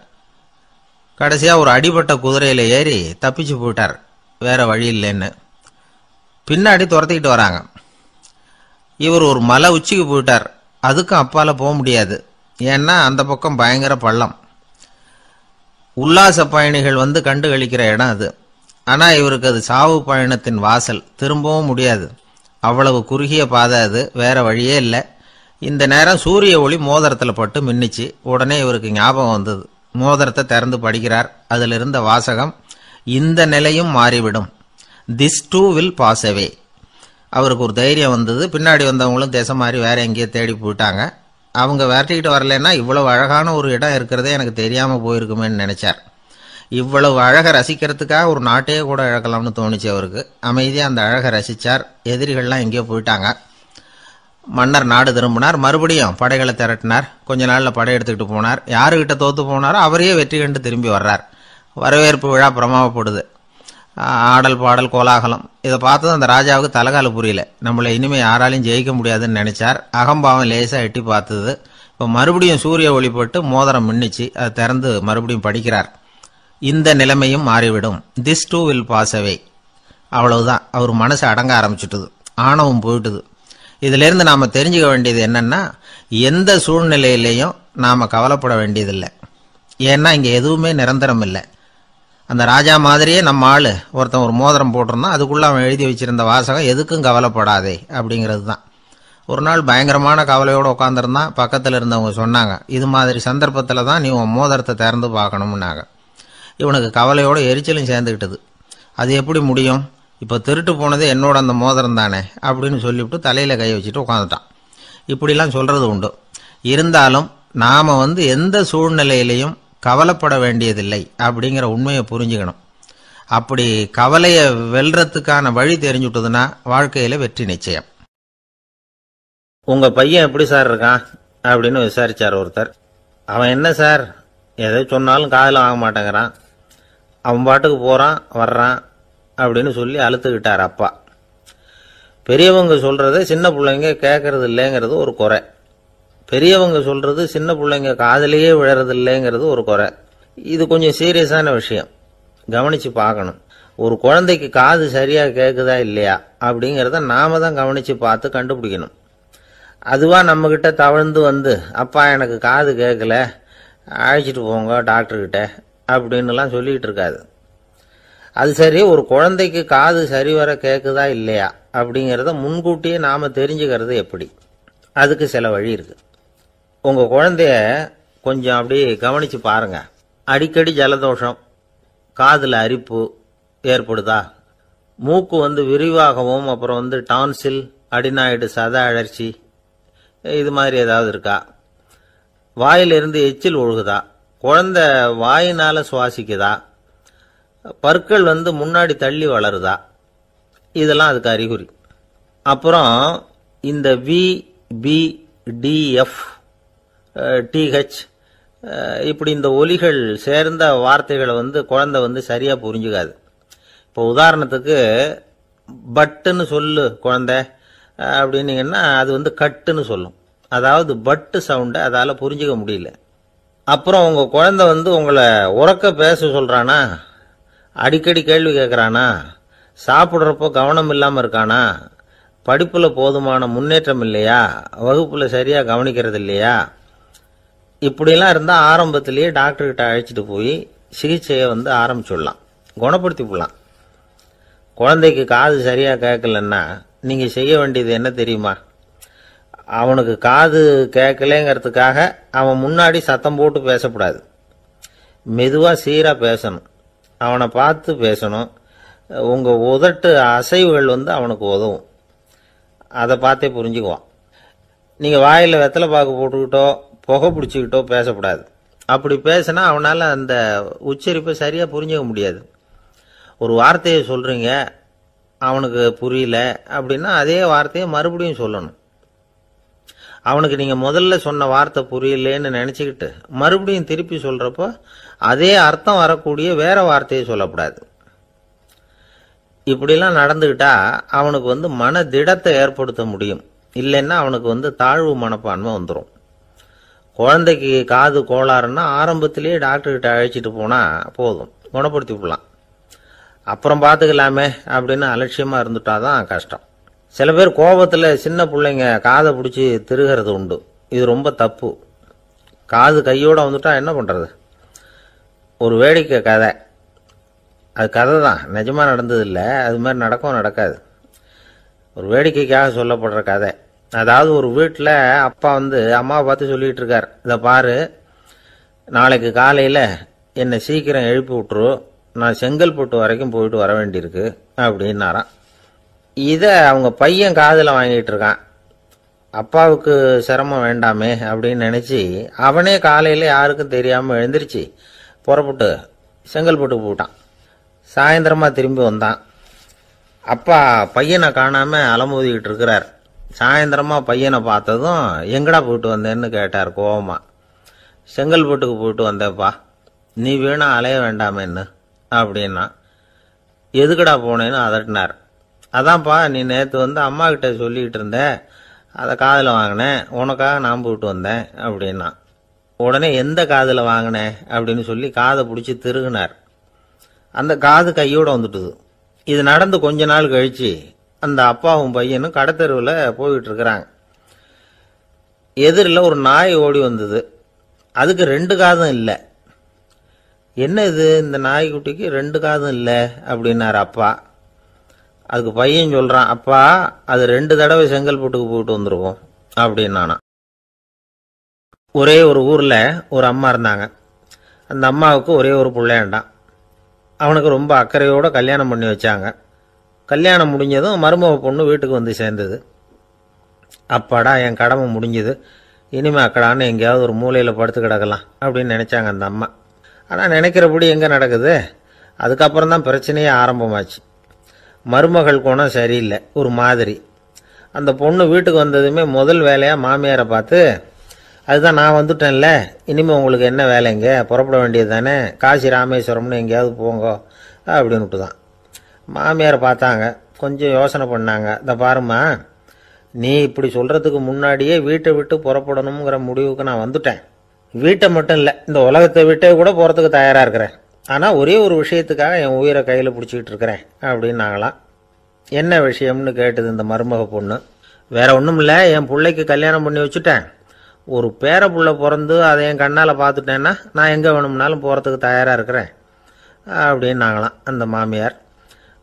கடைசியா ஒரு அடிபட்ட குதிரையில ஏறி தப்பிச்சு போயிட்டார், வேற வழி இல்லைன்னு. பின்னாடி துரத்திக்கிட்டு வராங்க. இவர் ஒரு மலை உச்சிக்கு போயிட்டார். அதுக்கும் அப்பால போக முடியாது, ஏன்னா அந்த பக்கம் பயங்கர பள்ளம். உல்லாச பயணிகள் வந்து கண்டு கழிக்கிற இடம் அது. ஆனா இவருக்கு அது சாவு பயணத்தின் வாசல், திரும்பவும் முடியாது. அவ்வளவு குறுகிய பாதை அது, வேற வழியே இல்லை. இந்த நேரம் சூரிய ஒளி மோதிரத்தில் பட்டு மின்னிச்சு. உடனே இவருக்கு ஞாபகம் வந்தது. மோதிரத்தை திறந்து படிக்கிறார். அதில் இருந்த வாசகம், இந்த நிலையும் மாறிவிடும், this too will pass away. அவருக்கு ஒரு தைரியம் வந்தது. பின்னாடி வந்தவங்களும் திசை மாறி வேற எங்கேயோ தேடி போயிட்டாங்க. அவங்க விரட்டிக்கிட்டு வரலன்னா இவ்வளவு அழகான ஒரு இடம் இருக்கிறதே எனக்கு தெரியாம போயிருக்குமேன்னு நினைச்சார். இவ்வளவு அழகை ரசிக்கிறதுக்காக ஒரு நாட்டையே கூட இழக்கலாம்னு தோணுச்சு அவருக்கு. அமைதியா அந்த அழகை ரசிச்சார். எதிரிகள்லாம் எங்கேயோ போயிட்டாங்க. மன்னர் நாடு திரும்பினார். மறுபடியும் படைகளை திரட்டினார். கொஞ்ச நாள்ல படை எடுத்துக்கிட்டு போனார். யாருகிட்ட தோத்து போனாரோ அவரையே வெற்றி கண்டு திரும்பி வர்றார். வரவேற்பு விழா பிரமாவப்படுது. ஆடல் பாடல் கோலாகலம். இதை பார்த்தது அந்த ராஜாவுக்கு தலைகால புரியல. நம்மளை இனிமே யாராலையும் ஜெயிக்க முடியாதுன்னு நினைச்சார். அகம்பாவம் லேசா எட்டி பார்த்தது. இப்போ மறுபடியும் சூரிய ஒளிப்பட்டு மோதிரம் மின்னிச்சு. அதை திறந்து மறுபடியும் படிக்கிறார். இந்த நிலைமையும் மாறிவிடும், this too will pass away. அவ்வளவுதான். அவர் மனசு அடங்க ஆரம்பிச்சுட்டுது, ஆணவம் போயிட்டுது. இதுல இருந்து நாம தெரிஞ்சுக்க வேண்டியது என்னன்னா, எந்த சூழ்நிலையிலையும் நாம கவலைப்பட வேண்டியதில்லை. ஏன்னா இங்க எதுவுமே நிரந்தரம் இல்லை. அந்த ராஜா மாதிரியே நம்ம ஆளு ஒருத்தன் ஒரு மோதிரம் போட்டிருந்தான். அதுக்குள்ள அவன் எழுதி வச்சிருந்த வாசகம், எதுக்கும் கவலைப்படாதே அப்படிங்கிறது தான். ஒரு நாள் பயங்கரமான கவலையோடு உட்காந்துருந்தான். பக்கத்தில் இருந்தவங்க சொன்னாங்க, இது மாதிரி சந்தர்ப்பத்தில் தான் நீ உன் மோதிரத்தை திறந்து பார்க்கணும்னாங்க. இவனுக்கு கவலையோட எரிச்சலும் சேர்ந்துக்கிட்டது. அது எப்படி முடியும், இப்போ திருட்டு போனது என்னோட அந்த மோதிரம் தானே அப்படின்னு சொல்லிவிட்டு தலையில கை வச்சுட்டு உட்காந்துட்டான். இப்படிலாம் சொல்றது உண்டு. இருந்தாலும் நாம எந்த சூழ்நிலையிலையும் கவலைப்பட வேண்டியதில்லை அப்படிங்கிற உண்மையை புரிஞ்சுக்கணும். அப்படி கவலையை வெல்றதுக்கான வழி தெரிஞ்சுட்டதுன்னா வாழ்க்கையில வெற்றி நிச்சயம். உங்க பையன் எப்படி சார் இருக்கான் அப்படின்னு விசாரிச்சார் ஒருத்தர். அவன் என்ன சார், எதை சொன்னாலும் காதில் வாங்க மாட்டேங்கிறான், அவன் பாட்டுக்கு போறான் வர்றான் அப்படின்னு சொல்லி அழுத்துக்கிட்டார் அப்பா. பெரியவங்க சொல்றத சின்ன பிள்ளைங்க கேட்கறது இல்லைங்கிறது ஒரு குறை. பெரியவங்க சொல்றது சின்ன பிள்ளைங்க காதலையே விழறது இல்லைங்கிறது ஒரு குறை. இது கொஞ்சம் சீரியஸான விஷயம், கவனிச்சு பார்க்கணும். ஒரு குழந்தைக்கு காது சரியா கேட்குதா இல்லையா அப்படிங்கிறத நாம தான் கவனிச்சு பார்த்து கண்டுபிடிக்கணும். அதுவா நம்ம கிட்ட தவழ்ந்து அப்பா எனக்கு காது கேட்கல, அழைச்சிட்டு போங்க டாக்டர்கிட்ட அப்படின்னுலாம் சொல்லிக்கிட்டு இருக்காது. அது சரி, ஒரு குழந்தைக்கு காது சரிவர கேட்குதா இல்லையா அப்படிங்கிறத முன்கூட்டியே நாம தெரிஞ்சுக்கிறது எப்படி? அதுக்கு சில வழி இருக்கு. உங்க குழந்தைய கொஞ்சம் அப்படியே கவனிச்சு பாருங்க. அடிக்கடி ஜலதோஷம், காதுல அரிப்பு ஏற்படுதா, மூக்கு விரிவாகவும், அப்புறம் டான்சில், அடினாய்டு, சத அழற்சி, இது மாதிரி ஏதாவது இருக்கா, வாயிலிருந்து எச்சில் ஒழுகுதா, குழந்தை வாயினால சுவாசிக்குதா, பற்கள் முன்னாடி தள்ளி வளருதா, இதெல்லாம் அதுக்கு அறிகுறி. அப்புறம் இந்த V, B, D, F, DH இப்படி இந்த ஒலிகள் சேர்ந்த வார்த்தைகளை குழந்தை சரியா புரிஞ்சுக்காது. இப்போ உதாரணத்துக்கு பட்டுன்னு சொல்லு குழந்தை அப்படின்னீங்கன்னா அது கட்டுன்னு சொல்லும். அதாவது பட்டு சவுண்டை அதால புரிஞ்சுக்க முடியல. அப்புறம் உங்க குழந்தை உங்களை உறக்க பேச சொல்றானா, அடிக்கடி கேள்வி கேட்கறானா, சாப்பிட்றப்போ கவனம் இல்லாம இருக்கானா, படிப்புல போதுமான முன்னேற்றம் இல்லையா, வகுப்புல சரியா கவனிக்கிறது இல்லையா, இப்படிலாம் இருந்தா ஆரம்பத்திலேயே டாக்டர் கிட்ட அழைச்சிட்டு போய் சிகிச்சையை ஆரம்பிச்சுடலாம், குணப்படுத்தி போடலாம். குழந்தைக்கு காது சரியா கேட்கலன்னா நீங்க செய்ய வேண்டியது என்ன தெரியுமா? அவனுக்கு காது கேட்கலேங்கிறதுக்காக அவன் முன்னாடி சத்தம் போட்டு பேசக்கூடாது. மெதுவாக சீராக பேசணும். அவனை பார்த்து பேசணும். உங்கள் உதட்டு அசைவுகள் அவனுக்கு உதவும். அதை பார்த்தே புரிஞ்சுக்குவான். நீங்கள் வாயில் வெத்தலை பாக்கு போட்டுக்கிட்டோ புகை பிடிச்சிக்கிட்டோ பேசக்கூடாது. அப்படி பேசினா அவனால் அந்த உச்சரிப்பை சரியாக புரிஞ்சிக்க முடியாது. ஒரு வார்த்தையை சொல்கிறீங்க, அவனுக்கு புரியல அப்படின்னா அதே வார்த்தையை மறுபடியும் சொல்லணும். அவனுக்கு நீங்கள் முதல்ல சொன்ன வார்த்தை புரியலேன்னு நினச்சிக்கிட்டு மறுபடியும் திருப்பி சொல்கிறப்போ அதே அர்த்தம் வரக்கூடிய வேற வார்த்தையை சொல்லக்கூடாது. இப்படிலாம் நடந்துக்கிட்டா அவனுக்கு மன திடத்தை ஏற்படுத்த முடியும். இல்லைன்னா அவனுக்கு தாழ்வு மனப்பான்மை வந்துடும். குழந்தைக்கு காது கோளாறுன்னா ஆரம்பத்திலேயே டாக்டர்கிட்ட அழைச்சிட்டு போனால் போதும், குணப்படுத்தி விடலாம். அப்புறம் பார்த்துக்கலாமே அப்படின்னு அலட்சியமாக இருந்துட்டாதான் கஷ்டம். சில பேர் கோபத்தில் சின்ன பிள்ளைங்க காதை பிடிச்சி திருகிறது உண்டு. இது ரொம்ப தப்பு. காது கையோடு வந்துட்டா என்ன பண்ணுறது? ஒரு வேடிக்கை கதை. அது கதை தான், நிஜமாக நடந்ததில்லை. அது மாதிரி நடக்காது. ஒரு வேடிக்கைக்காக சொல்லப்படுற கதை. அதாவது ஒரு வீட்டில் அப்பா அம்மாவை பார்த்து சொல்லிகிட்டு இருக்கார், இதை பாரு, நாளைக்கு காலையில் என்னை சீக்கிரம் எழுப்பி விட்டுரு, நான் செங்கல்பட்டு வரைக்கும் போயிட்டு வர வேண்டியிருக்கு அப்படின்னாராம். இதை அவங்க பையன் காதில் வாங்கிட்டு இருக்கான். அப்பாவுக்கு சிரமம் வேண்டாமே அப்படின்னு நினச்சி அவனே காலையில் யாருக்கும் தெரியாமல் எழுந்திரிச்சு புறப்பட்டு செங்கல்பட்டுக்கு போட்டான். சாயந்தரமாக திரும்பி வந்தான். அப்பா பையனை காணாமல் அலமோதிக்கிட்டு இருக்கிறார். சாயந்தரமாக பையனை பார்த்ததும் எங்கடா போயிட்டு வந்தேன்னு கேட்டார் கோவமா. செங்கல்பட்டுக்கு போயிட்டு வந்தேப்பா, நீ வீணா அலைய வேண்டாமேன்னு அப்படின்னா. எதுக்கடா போனேன்னு அதட்டினார். அதான்ப்பா, நீ நேற்று அம்மா கிட்ட சொல்லிக்கிட்டு இருந்த, அதை காதில் வாங்கினேன், உனக்காக நான் போயிட்டு வந்தேன் அப்படின்னா. உடனே எந்த காதில் வாங்கினேன் அப்படின்னு சொல்லி காதை பிடிச்சி திருகுனார். அந்த காது கையோடு வந்துட்டுது. இது நடந்து கொஞ்ச நாள் கழிச்சு அந்த அப்பாவும் பையனும் கடத்தெருவில் போயிட்டு இருக்கிறாங்க. எதிரில் ஒரு நாய் ஓடி வந்தது. அதுக்கு 2 காதும் இல்லை. என்ன இது, இந்த நாய்க்குட்டிக்கு 2 காதும் இல்லை அப்படின்னார் அப்பா. அதுக்கு பையன் சொல்கிறான், அப்பா அது 2 தடவை செங்கல்பட்டுக்கு போயிட்டு வந்துருவோம் அப்படின்னானா. ஒரே ஒரு ஊரில் ஒரு அம்மா இருந்தாங்க. அந்த அம்மாவுக்கு ஒரே ஒரு பிள்ளையாண்டான். அவனுக்கு ரொம்ப அக்கறையோடு கல்யாணம் பண்ணி வச்சாங்க. கல்யாணம் முடிஞ்சதும் மருமக பொண்ணு வீட்டுக்கு சேர்ந்தது. அப்பாடா, என் கடமை முடிஞ்சது, இனிமே அக்கடான்னு எங்கேயாவது ஒரு மூலையில் படுத்து கிடக்கலாம் அப்படின்னு நினச்சாங்க அந்த அம்மா. ஆனால் நினைக்கிறபடி எங்கே நடக்குது? அதுக்கப்புறம் தான் பிரச்சனையே ஆரம்பமாச்சு. மருமகள் குணம் சரியில்லை, ஒரு மாதிரி. அந்த பொண்ணு வீட்டுக்கு வந்ததுமே முதல் வேலையாக மாமியாரை பார்த்து, அதுதான் நான் வந்துட்டேன்ல, இனிமேல் உங்களுக்கு என்ன வேலைங்க, புறப்பட வேண்டியது தானே, காசி ராமேஸ்வரம்னு எங்கேயாவது போங்க அப்படின்னுட்டு தான். மாமியாரை பார்த்தாங்க, கொஞ்சம் யோசனை பண்ணாங்க. இதை பாருமா, நீ இப்படி சொல்கிறதுக்கு முன்னாடியே வீட்டை விட்டு புறப்படணுங்கிற முடிவுக்கு நான் வந்துட்டேன். வீட்டை மட்டும் இல்லை, இந்த உலகத்தை விட்டே கூட போகிறதுக்கு தயாராக இருக்கிறேன். ஆனால் ஒரே ஒரு விஷயத்துக்காக என் உயிரை கையில் பிடிச்சிக்கிட்டு இருக்கிறேன் அப்படின்னாங்களாம். என்ன விஷயம்னு கேட்டது இந்த மருமக பொண்ணு. வேற ஒன்றும் இல்லை, என் பிள்ளைக்கு கல்யாணம் பண்ணி வச்சுட்டேன். ஒரு பேர புள்ள பிறந்து அதை என் கண்ணால் பார்த்துட்டேன்னா நான் எங்கே வேணும்னாலும் போகிறதுக்கு தயாராக இருக்கிறேன் அப்படின்னாங்களாம் அந்த மாமியார்.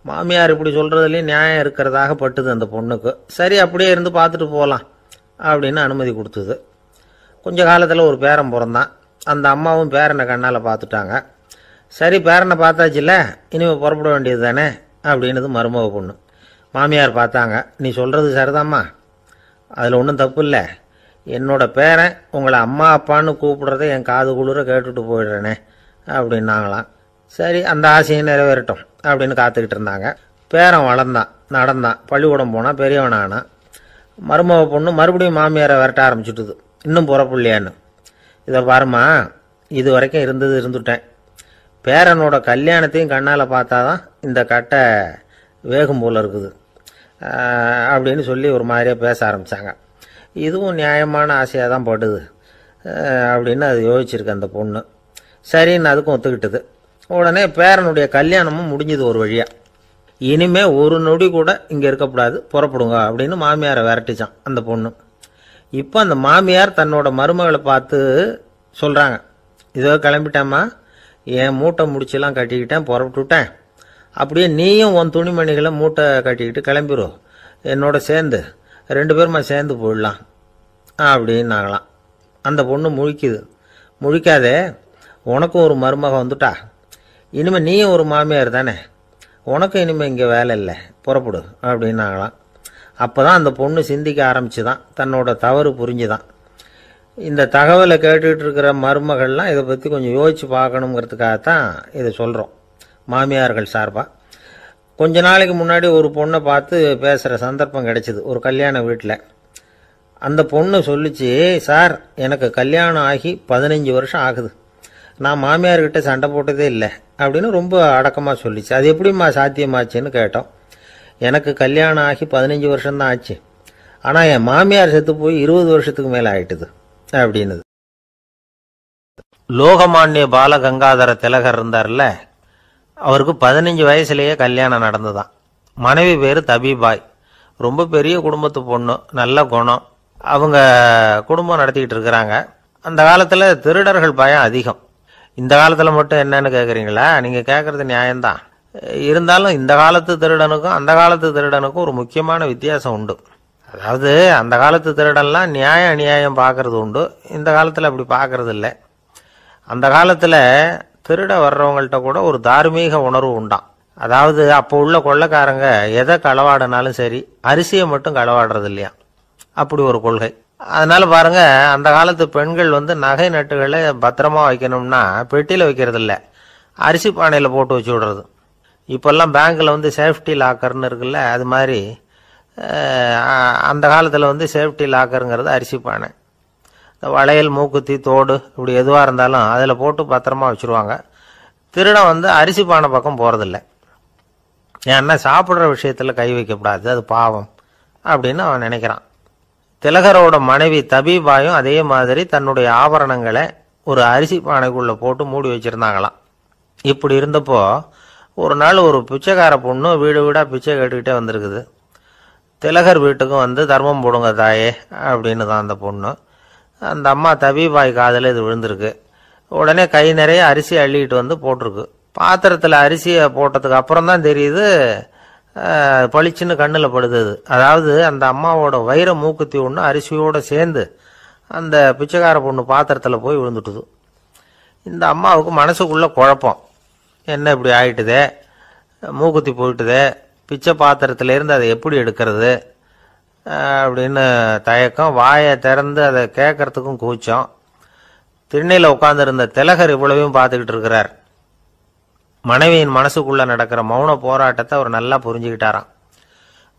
மாமியார் இப்படி சொல்கிறதுலேயும் நியாயம் இருக்கிறதாக பட்டுது அந்த பொண்ணுக்கு. சரி, அப்படியே இருந்து பார்த்துட்டு போகலாம் அப்படின்னு அனுமதி கொடுத்தது. கொஞ்ச காலத்தில் ஒரு பேரன் பிறந்தான். அந்த அம்மாவும் பேரனை கண்ணால் பார்த்துட்டாங்க. சரி, பேரனை பார்த்தாச்சுல்ல, இனிமேல் புறப்பட வேண்டியது தானே அப்படின்னது மருமக பொண்ணு. மாமியார் பார்த்தாங்க, நீ சொல்கிறது சரிதாம்மா, அதில் ஒன்றும் தப்பு இல்லை. என்னோட பேரன் உங்களை அம்மா அப்பான்னு கூப்பிடுறத என் காது குளிர கேட்டுட்டு போயிடுறேனே அப்படின்னாங்களாம். சரி, அந்த ஆசையை நிறைவேறட்டும் அப்படின்னு காத்துக்கிட்டு இருந்தாங்க. பேரன் வளர்ந்தான், நடந்தான், பள்ளிக்கூடம் போனால் பெரியவனானா. மருமக பொண்ணு மறுபடியும் மாமியாரை விரட்ட ஆரம்பிச்சுட்டுது, இன்னும் புறப்புள்ளையான்னு. இதை பாருமா, இது வரைக்கும் இருந்துட்டேன். பேரனோட கல்யாணத்தையும் கண்ணால் பார்த்தாதான் இந்த கட்டை வேகும் போல் இருக்குது அப்படின்னு சொல்லி ஒரு மாதிரியாக பேச ஆரம்பித்தாங்க. இதுவும் நியாயமான ஆசையாக தான் படுது அப்படின்னு அது யோசிச்சிருக்கு அந்த பொண்ணு. சரின்னு அதுக்கும் ஒத்துக்கிட்டது. உடனே பேரனுடைய கல்யாணமும் முடிஞ்சது ஒரு வழியாக. இனிமே ஒரு நொடி கூட இங்கே இருக்கக்கூடாது, புறப்படுங்க அப்படின்னு மாமியாரை விரட்டிச்சான் அந்த பொண்ணு. இப்போ அந்த மாமியார் தன்னோட மருமகளை பார்த்து சொல்கிறாங்க, இதோ கிளம்பிட்டேம்மா, என் மூட்டை முடிச்செல்லாம் கட்டிக்கிட்டேன், புறப்பட்டுவிட்டேன். அப்படியே நீயும் உன் துணிமணிகளை மூட்டை கட்டிக்கிட்டு கிளம்பிடும், என்னோட சேர்ந்து 2 பேருமா சேர்ந்து போயிடலாம் அப்படின்னாங்களாம். அந்த பொண்ணு முழிக்குது. முழிக்காதே, உனக்கும் ஒரு மருமக வந்துட்டா, இனிமேல் நீயும் ஒரு மாமியார் தானே, உனக்கும் இனிமேல் இங்கே வேலை இல்லை, புறப்படு அப்படின்னாங்களாம். அப்போ தான் அந்த பொண்ணு சிந்திக்க ஆரம்பிச்சுதான், தன்னோட தவறு புரிஞ்சுதான். இந்த தகவலை கேட்டுக்கிட்டு இருக்கிற மருமகள்லாம் இதை பற்றி கொஞ்சம் யோசித்து பார்க்கணுங்கிறதுக்காகத்தான் இதை சொல்கிறோம் மாமியார்கள் சார்பாக. கொஞ்ச நாளைக்கு முன்னாடி ஒரு பொண்ணை பார்த்து பேசுகிற சந்தர்ப்பம் கிடைச்சிது ஒரு கல்யாண வீட்டில். அந்த பொண்ணு சொல்லிச்சு, சார் எனக்கு கல்யாணம் ஆகி 15 வருஷம் ஆகுது, நான் மாமியார்கிட்ட சண்டை போட்டதே இல்லை அப்படின்னு ரொம்ப அடக்கமாக சொல்லிச்சு. அது எப்படிம்மா சாத்தியமாச்சுன்னு கேட்டோம். எனக்கு கல்யாணம் ஆகி 15 வருஷம்தான் ஆச்சு, ஆனால் என் மாமியார் செத்து போய் 20 வருஷத்துக்கு மேலே ஆயிட்டுது அப்படின்னுது. லோகமானிய பாலகங்காதர திலகர் இருந்தார்ல, அவருக்கு 15 வயசுலேயே கல்யாணம் நடந்துதான். மனைவி பேர் தபிபாய். ரொம்ப பெரிய குடும்பத்து பொண்ணு, நல்ல குணம். அவங்க குடும்பம் நடத்திக்கிட்டு இருக்கிறாங்க. அந்த காலத்தில் திருடர்கள் பயம் அதிகம். இந்த காலத்தில் மட்டும் என்னன்னு கேட்குறீங்களா? நீங்கள் கேட்குறது நியாயம்தான். இருந்தாலும் இந்த காலத்து திருடனுக்கும் அந்த காலத்து திருடனுக்கும் ஒரு முக்கியமான வித்தியாசம் உண்டு. அதாவது அந்த காலத்து திருடன்லாம் நியாயம் அநியாயம் பார்க்கறது உண்டு, இந்த காலத்தில் அப்படி பார்க்கறது இல்லை. அந்த காலத்தில் திருட வர்றவங்கள்ட்ட கூட ஒரு தார்மீக உணர்வு உண்டாம். அதாவது அப்போ உள்ள கொள்ளைக்காரங்க எதை களவாடினாலும் சரி, அரிசியை மட்டும் களவாடுறது இல்லையா, அப்படி ஒரு கொள்கை. அதனால பாருங்க, அந்த காலத்து பெண்கள் நகை நட்டுகளை பத்திரமா வைக்கணும்னா பெட்டியில் வைக்கிறது இல்லை, அரிசி பானையில் போட்டு வச்சு விடுறது. இப்போல்லாம் பேங்க்கில் சேஃப்டி லாக்கர்னு இருக்குல்ல, அது மாதிரி அந்த காலத்தில் சேஃப்டி லாக்கருங்கிறது அரிசி பானை. இந்த வளையல், மூக்குத்தி, தோடு இப்படி எதுவாக இருந்தாலும் அதில் போட்டு பத்திரமா வச்சுருவாங்க. திருடன் அரிசி பானை பக்கம் போகிறதில்ல. ஏன்னா சாப்பிட்ற விஷயத்தில் கை வைக்கக்கூடாது, அது பாவம் அப்படின்னு அவன் நினைக்கிறான். திலகரோட மனைவி தபிபாயும் அதே மாதிரி தன்னுடைய ஆபரணங்களை ஒரு அரிசி பானைக்குள்ளே போட்டு மூடி வச்சுருந்தாங்களாம். இப்படி இருந்தப்போ ஒரு நாள் ஒரு பிச்சைக்கார பொண்ணு வீடு வீடாக பிச்சை கேட்டுக்கிட்டே வந்திருக்குது. திலகர் வீட்டுக்கும் தர்மம் போடுங்க தாயே அப்படின்னு தான் அந்த பொண்ணு. அந்த அம்மா தபிபாய் காதில் இது விழுந்திருக்கு. உடனே கை நிறைய அரிசி அள்ளிக்கிட்டு போட்டிருக்கு. பாத்திரத்தில் அரிசியை போட்டதுக்கு அப்புறம் தான் தெரியுது, பளிச்சுன்னு கண்ணில் படுது. அதாவது அந்த அம்மாவோட வைர மூக்குத்தி ஒன்று அரிசியோடு சேர்ந்து அந்த பிச்சைக்கார பொண்ணு பாத்திரத்தில் போய் விழுந்துட்டுது. இந்த அம்மாவுக்கு மனசுக்குள்ளே குழப்பம், என்ன இப்படி ஆயிட்டுதே, மூக்குத்தி போயிட்டுதே, பிச்சை பாத்திரத்திலேருந்து அதை எப்படி எடுக்கிறது அப்படின்னு தயக்கம். வாயை திறந்து அதை கேட்கறதுக்கும் கூச்சம். திண்ணையில் உட்காந்துருந்த திலகர் இவ்வளவையும் பார்த்துக்கிட்டு இருக்கிறார். மனைவியின் மனசுக்குள்ளே நடக்கிற மௌன போராட்டத்தை அவர் நல்லா புரிஞ்சுக்கிட்டாராம்.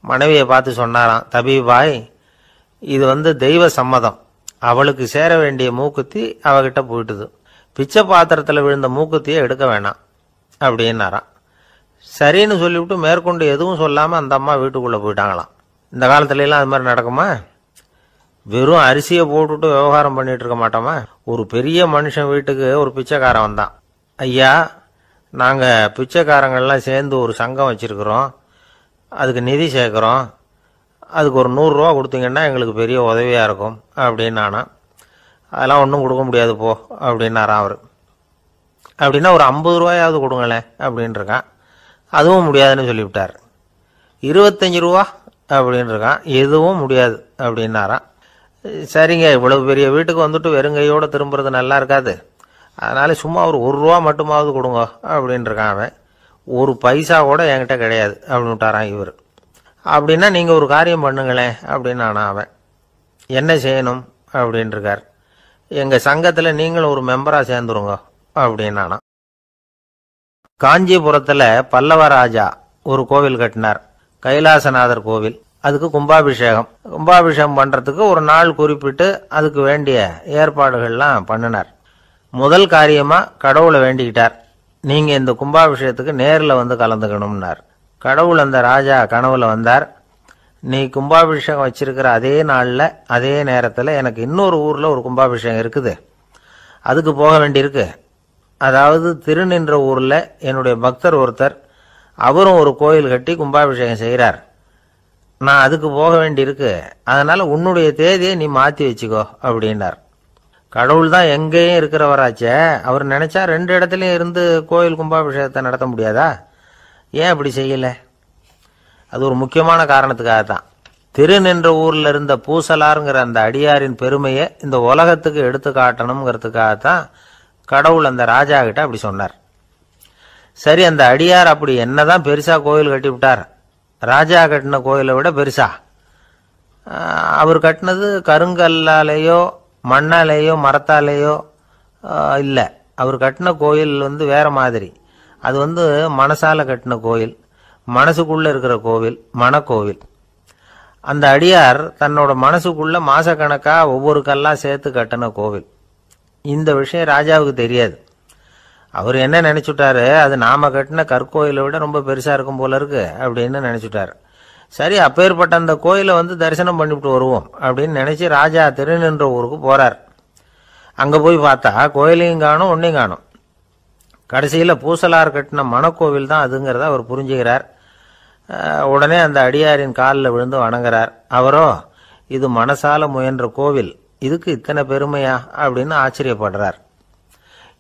மனைவியை பார்த்து சொன்னாராம், தபிபாய், இது தெய்வ சம்மதம், அவளுக்கு சேர வேண்டிய மூக்குத்தி அவகிட்ட போயிட்டுது, பிச்சை பாத்திரத்தில் விழுந்த மூக்குத்தியை எடுக்க வேணாம் அப்படின்னாராம். சரின்னு சொல்லிவிட்டு மேற்கொண்டு எதுவும் சொல்லாமல் அந்த அம்மா வீட்டுக்குள்ளே போயிட்டாங்களாம். இந்த காலத்துலலாம் அது மாதிரி நடக்குமா? வெறும் அரிசியை போட்டுட்டு விவகாரம் பண்ணிட்டு இருக்க மாட்டோமா? ஒரு பெரிய மனுஷன் வீட்டுக்கு ஒரு பிச்சைக்காரன் வந்தான். ஐயா, நாங்கள் பிச்சைக்காரங்கள்லாம் சேர்ந்து ஒரு சங்கம் வச்சுருக்குறோம், அதுக்கு நிதி சேர்க்குறோம், அதுக்கு ஒரு 100 ரூபா கொடுத்தீங்கன்னா எங்களுக்கு பெரிய உதவியாக இருக்கும் அப்படின்னானா. அதெல்லாம் ஒன்றும் கொடுக்க முடியாது போ அப்படின்னாரான் அவர். அப்படின்னா ஒரு 50 ரூபாயாவது கொடுங்களேன் அப்படின்ட்டுருக்கான். அதுவும் முடியாதுன்னு சொல்லிவிட்டார். 25 ரூபா அப்படின்னு இருக்கான். எதுவும் முடியாது அப்படின்னாரான். சரிங்க, இவ்வளவு பெரிய வீட்டுக்கு வெறுங்கையோடு திரும்புறது நல்லா இருக்காது, அதனால சும்மா ஒரு 1 ரூபா மட்டுமாவது கொடுங்க அப்படின்னு இருக்கான் அவன். 1 பைசா கூட என்கிட்ட கிடையாது அப்படின்னு விட்டாரான் இவர். அப்படின்னா நீங்கள் ஒரு காரியம் பண்ணுங்களேன் அப்படின்னானா அவன். என்ன செய்யணும் அப்படின்னு இருக்கார். எங்கள் சங்கத்தில் நீங்களும் ஒரு மெம்பராக சேர்ந்துருங்க அப்படின்னானா. காஞ்சிபுரத்தில் பல்லவராஜா ஒரு கோவில் கட்டினார், கைலாசநாதர் கோவில். அதுக்கு கும்பாபிஷேகம் பண்ணுறதுக்கு ஒரு நாள் குறிப்பிட்டு அதுக்கு வேண்டிய ஏற்பாடுகள்லாம் பண்ணினார். முதல் காரியமாக கடவுளை வேண்டிக்கிட்டார், நீங்கள் இந்த கும்பாபிஷேகத்துக்கு நேரில் கலந்துக்கணும்னார். கடவுள் அந்த ராஜா கனவுல வந்தார். நீ கும்பாபிஷேகம் வச்சிருக்கிற அதே நாளில் அதே நேரத்தில் எனக்கு இன்னொரு ஊரில் ஒரு கும்பாபிஷேகம் இருக்குது, அதுக்கு போக வேண்டியிருக்கு. அதாவது திருநின்ற ஊரில் என்னுடைய பக்தர் ஒருத்தர், அவரும் ஒரு கோயில் கட்டி கும்பாபிஷேகம் செய்கிறார், நான் அதுக்கு போக வேண்டியிருக்கு, அதனால் உன்னுடைய தேதியை நீ மாற்றி வச்சுக்கோ அப்படின்னார். கடவுள் தான் எங்கேயும் இருக்கிறவராச்சே, அவர் நினச்சா 2 இடத்துலையும் இருந்து கோயில் கும்பாபிஷேகத்தை நடத்த முடியாதா? ஏன் அப்படி செய்யலை? அது ஒரு முக்கியமான காரணத்துக்காக தான். திருநின்ற ஊர்ல இருந்த பூசலாருங்கிற அந்த அடியாரின் பெருமையை இந்த உலகத்துக்கு எடுத்து காட்டணுங்கிறதுக்காகத்தான் கடவுள் அந்த ராஜா கிட்ட அப்படி சொன்னார். சரி, அந்த அடியார் அப்படி என்னதான் பெருசா கோயில் கட்டி விட்டார்? ராஜா கட்டின கோயிலை விட பெருசா? அவர் கட்டினது கருங்கல்லாலேயோ மண்ணாலேயோ மரத்தாலேயோ இல்லை. அவர் கட்டின கோயில் வேற மாதிரி. அது மனசால கட்டின கோயில், மனசுக்குள்ள இருக்கிற கோவில், மனக்கோவில். அந்த அடியார் தன்னோட மனசுக்குள்ள மாசக்கணக்கா ஒவ்வொரு கல்லா சேர்த்து கட்டின கோவில். இந்த விஷயம் ராஜாவுக்கு தெரியாது. அவர் என்ன நினைச்சுட்டாரு, அது நாம கட்டின கற்கோயிலை விட ரொம்ப பெருசா இருக்கும் போல இருக்கு அப்படின்னு நினைச்சுட்டாரு. சரி, அப்பேற்பட்ட அந்த கோயிலை தரிசனம் பண்ணிவிட்டு வருவோம் அப்படின்னு நினைச்சு ராஜா திருநின்ற ஊருக்கு போறார். அங்க போய் பார்த்தா கோயிலையும் காணும், ஒன்னையும் காணும். கடைசியில பூசலார் கட்டின மனக்கோவில் தான் அதுங்கிறத அவர் புரிஞ்சுக்கிறார். உடனே அந்த அடியாரின் காலில் விழுந்து வணங்குறார். அவரோ, இது மனசால முயன்ற கோவில், இதுக்கு இத்தனை பெருமையா அப்படின்னு ஆச்சரியப்படுறார்.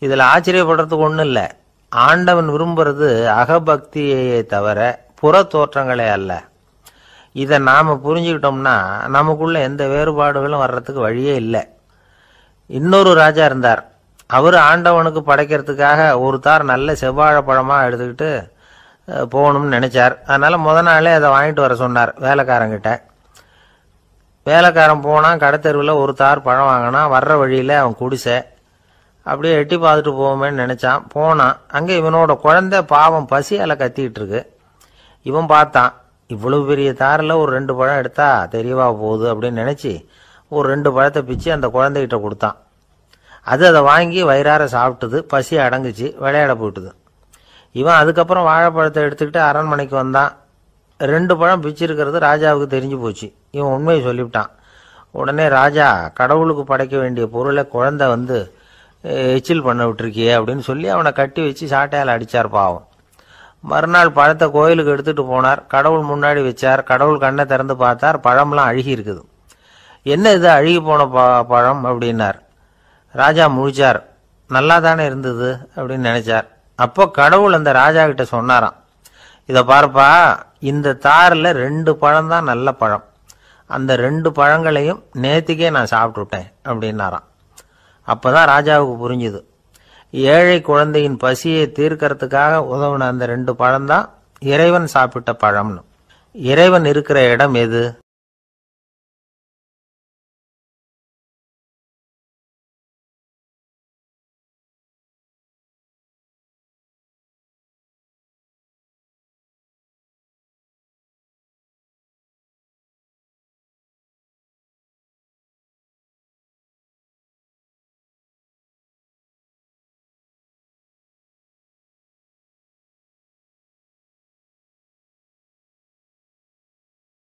இதுல ஆச்சரியப்படுறதுக்கு ஒண்ணும் இல்லை. ஆண்டவன் விரும்புறது அகபக்தியையே தவிர புற தோற்றங்களே அல்ல. இதை நாம புரிஞ்சுக்கிட்டோம்னா நமக்குள்ள எந்த வேறுபாடுகளும் வர்றதுக்கு வழியே இல்லை. இன்னொரு ராஜா இருந்தார். அவர் ஆண்டவனுக்கு படைக்கிறதுக்காக ஒரு தார் நல்ல செவ்வாழைப்பழமா எடுத்துக்கிட்டு போகணும்னு நினைச்சார். அதனால முத நாளே அதை வாங்கிட்டு வர சொன்னார் வேலைக்காரங்கிட்ட. வேலைக்காரன் போனான், கடைத்தெருவில் ஒரு தார் பழம் வாங்கினான். வர்ற வழியில அவன் குடிசை. அப்படியே எட்டி பார்த்துட்டு போவோமேன்னு நினைச்சான். போனான். அங்கே இவனோட குழந்தை பாவம் பசியால கத்திக்கிட்டு இருக்கு. இவன் பார்த்தான், இவ்வளவு பெரிய தாரில் ஒரு 2 பழம் எடுத்தா தெரியவா போகுது அப்படின்னு நினைச்சு ஒரு 2 பழத்தை பிச்சு அந்த குழந்தைகிட்ட கொடுத்தான். அதை வாங்கி வயிறார சாப்பிட்டுது. பசி அடங்குச்சு, விளையாட போயிட்டுது. இவன் அதுக்கப்புறம் வாழைப்பழத்தை எடுத்துக்கிட்டு அரண்மனைக்கு வந்தான். 2 பழம் பிச்சிருக்கிறது ராஜாவுக்கு தெரிஞ்சு போச்சு. இவன் உண்மையை சொல்லிவிட்டான். உடனே ராஜா, கடவுளுக்கு படைக்க வேண்டிய பொருளை குழந்தை எச்சில் பண்ண விட்டுருக்கியே அப்படின்னு சொல்லி அவனை கட்டி வச்சு சாட்டையால் அடிச்சார் பாவம். மறுநாள் பழத்தை கோயிலுக்கு எடுத்துட்டு போனார். கடவுள் முன்னாடி வச்சார். கடவுள் கண்ணை திறந்து பார்த்தார், பழம்லாம் அழுகி இருக்குது. என்ன இது அழுகி போன பழம் அப்படின்னார். ராஜா முழிச்சார். நல்லா தானே இருந்தது அப்படின்னு நினைச்சார். அப்போ கடவுள் அந்த ராஜா கிட்ட சொன்னாராம், இதை பார்ப்பா, இந்த தாரில் 2 பழம் தான் நல்ல பழம். அந்த 2 பழங்களையும் நேத்திக்கே நான் சாப்பிட்டுட்டேன் அப்படின்னாராம். அப்பதான் ராஜாவுக்கு புரிஞ்சுது, ஏழை குழந்தையின் பசியை தீர்க்கறதுக்காக உதவுன அந்த 2 பழம்தான் இறைவன் சாப்பிட்ட பழம்னு. இறைவன் இருக்கிற இடம் எது?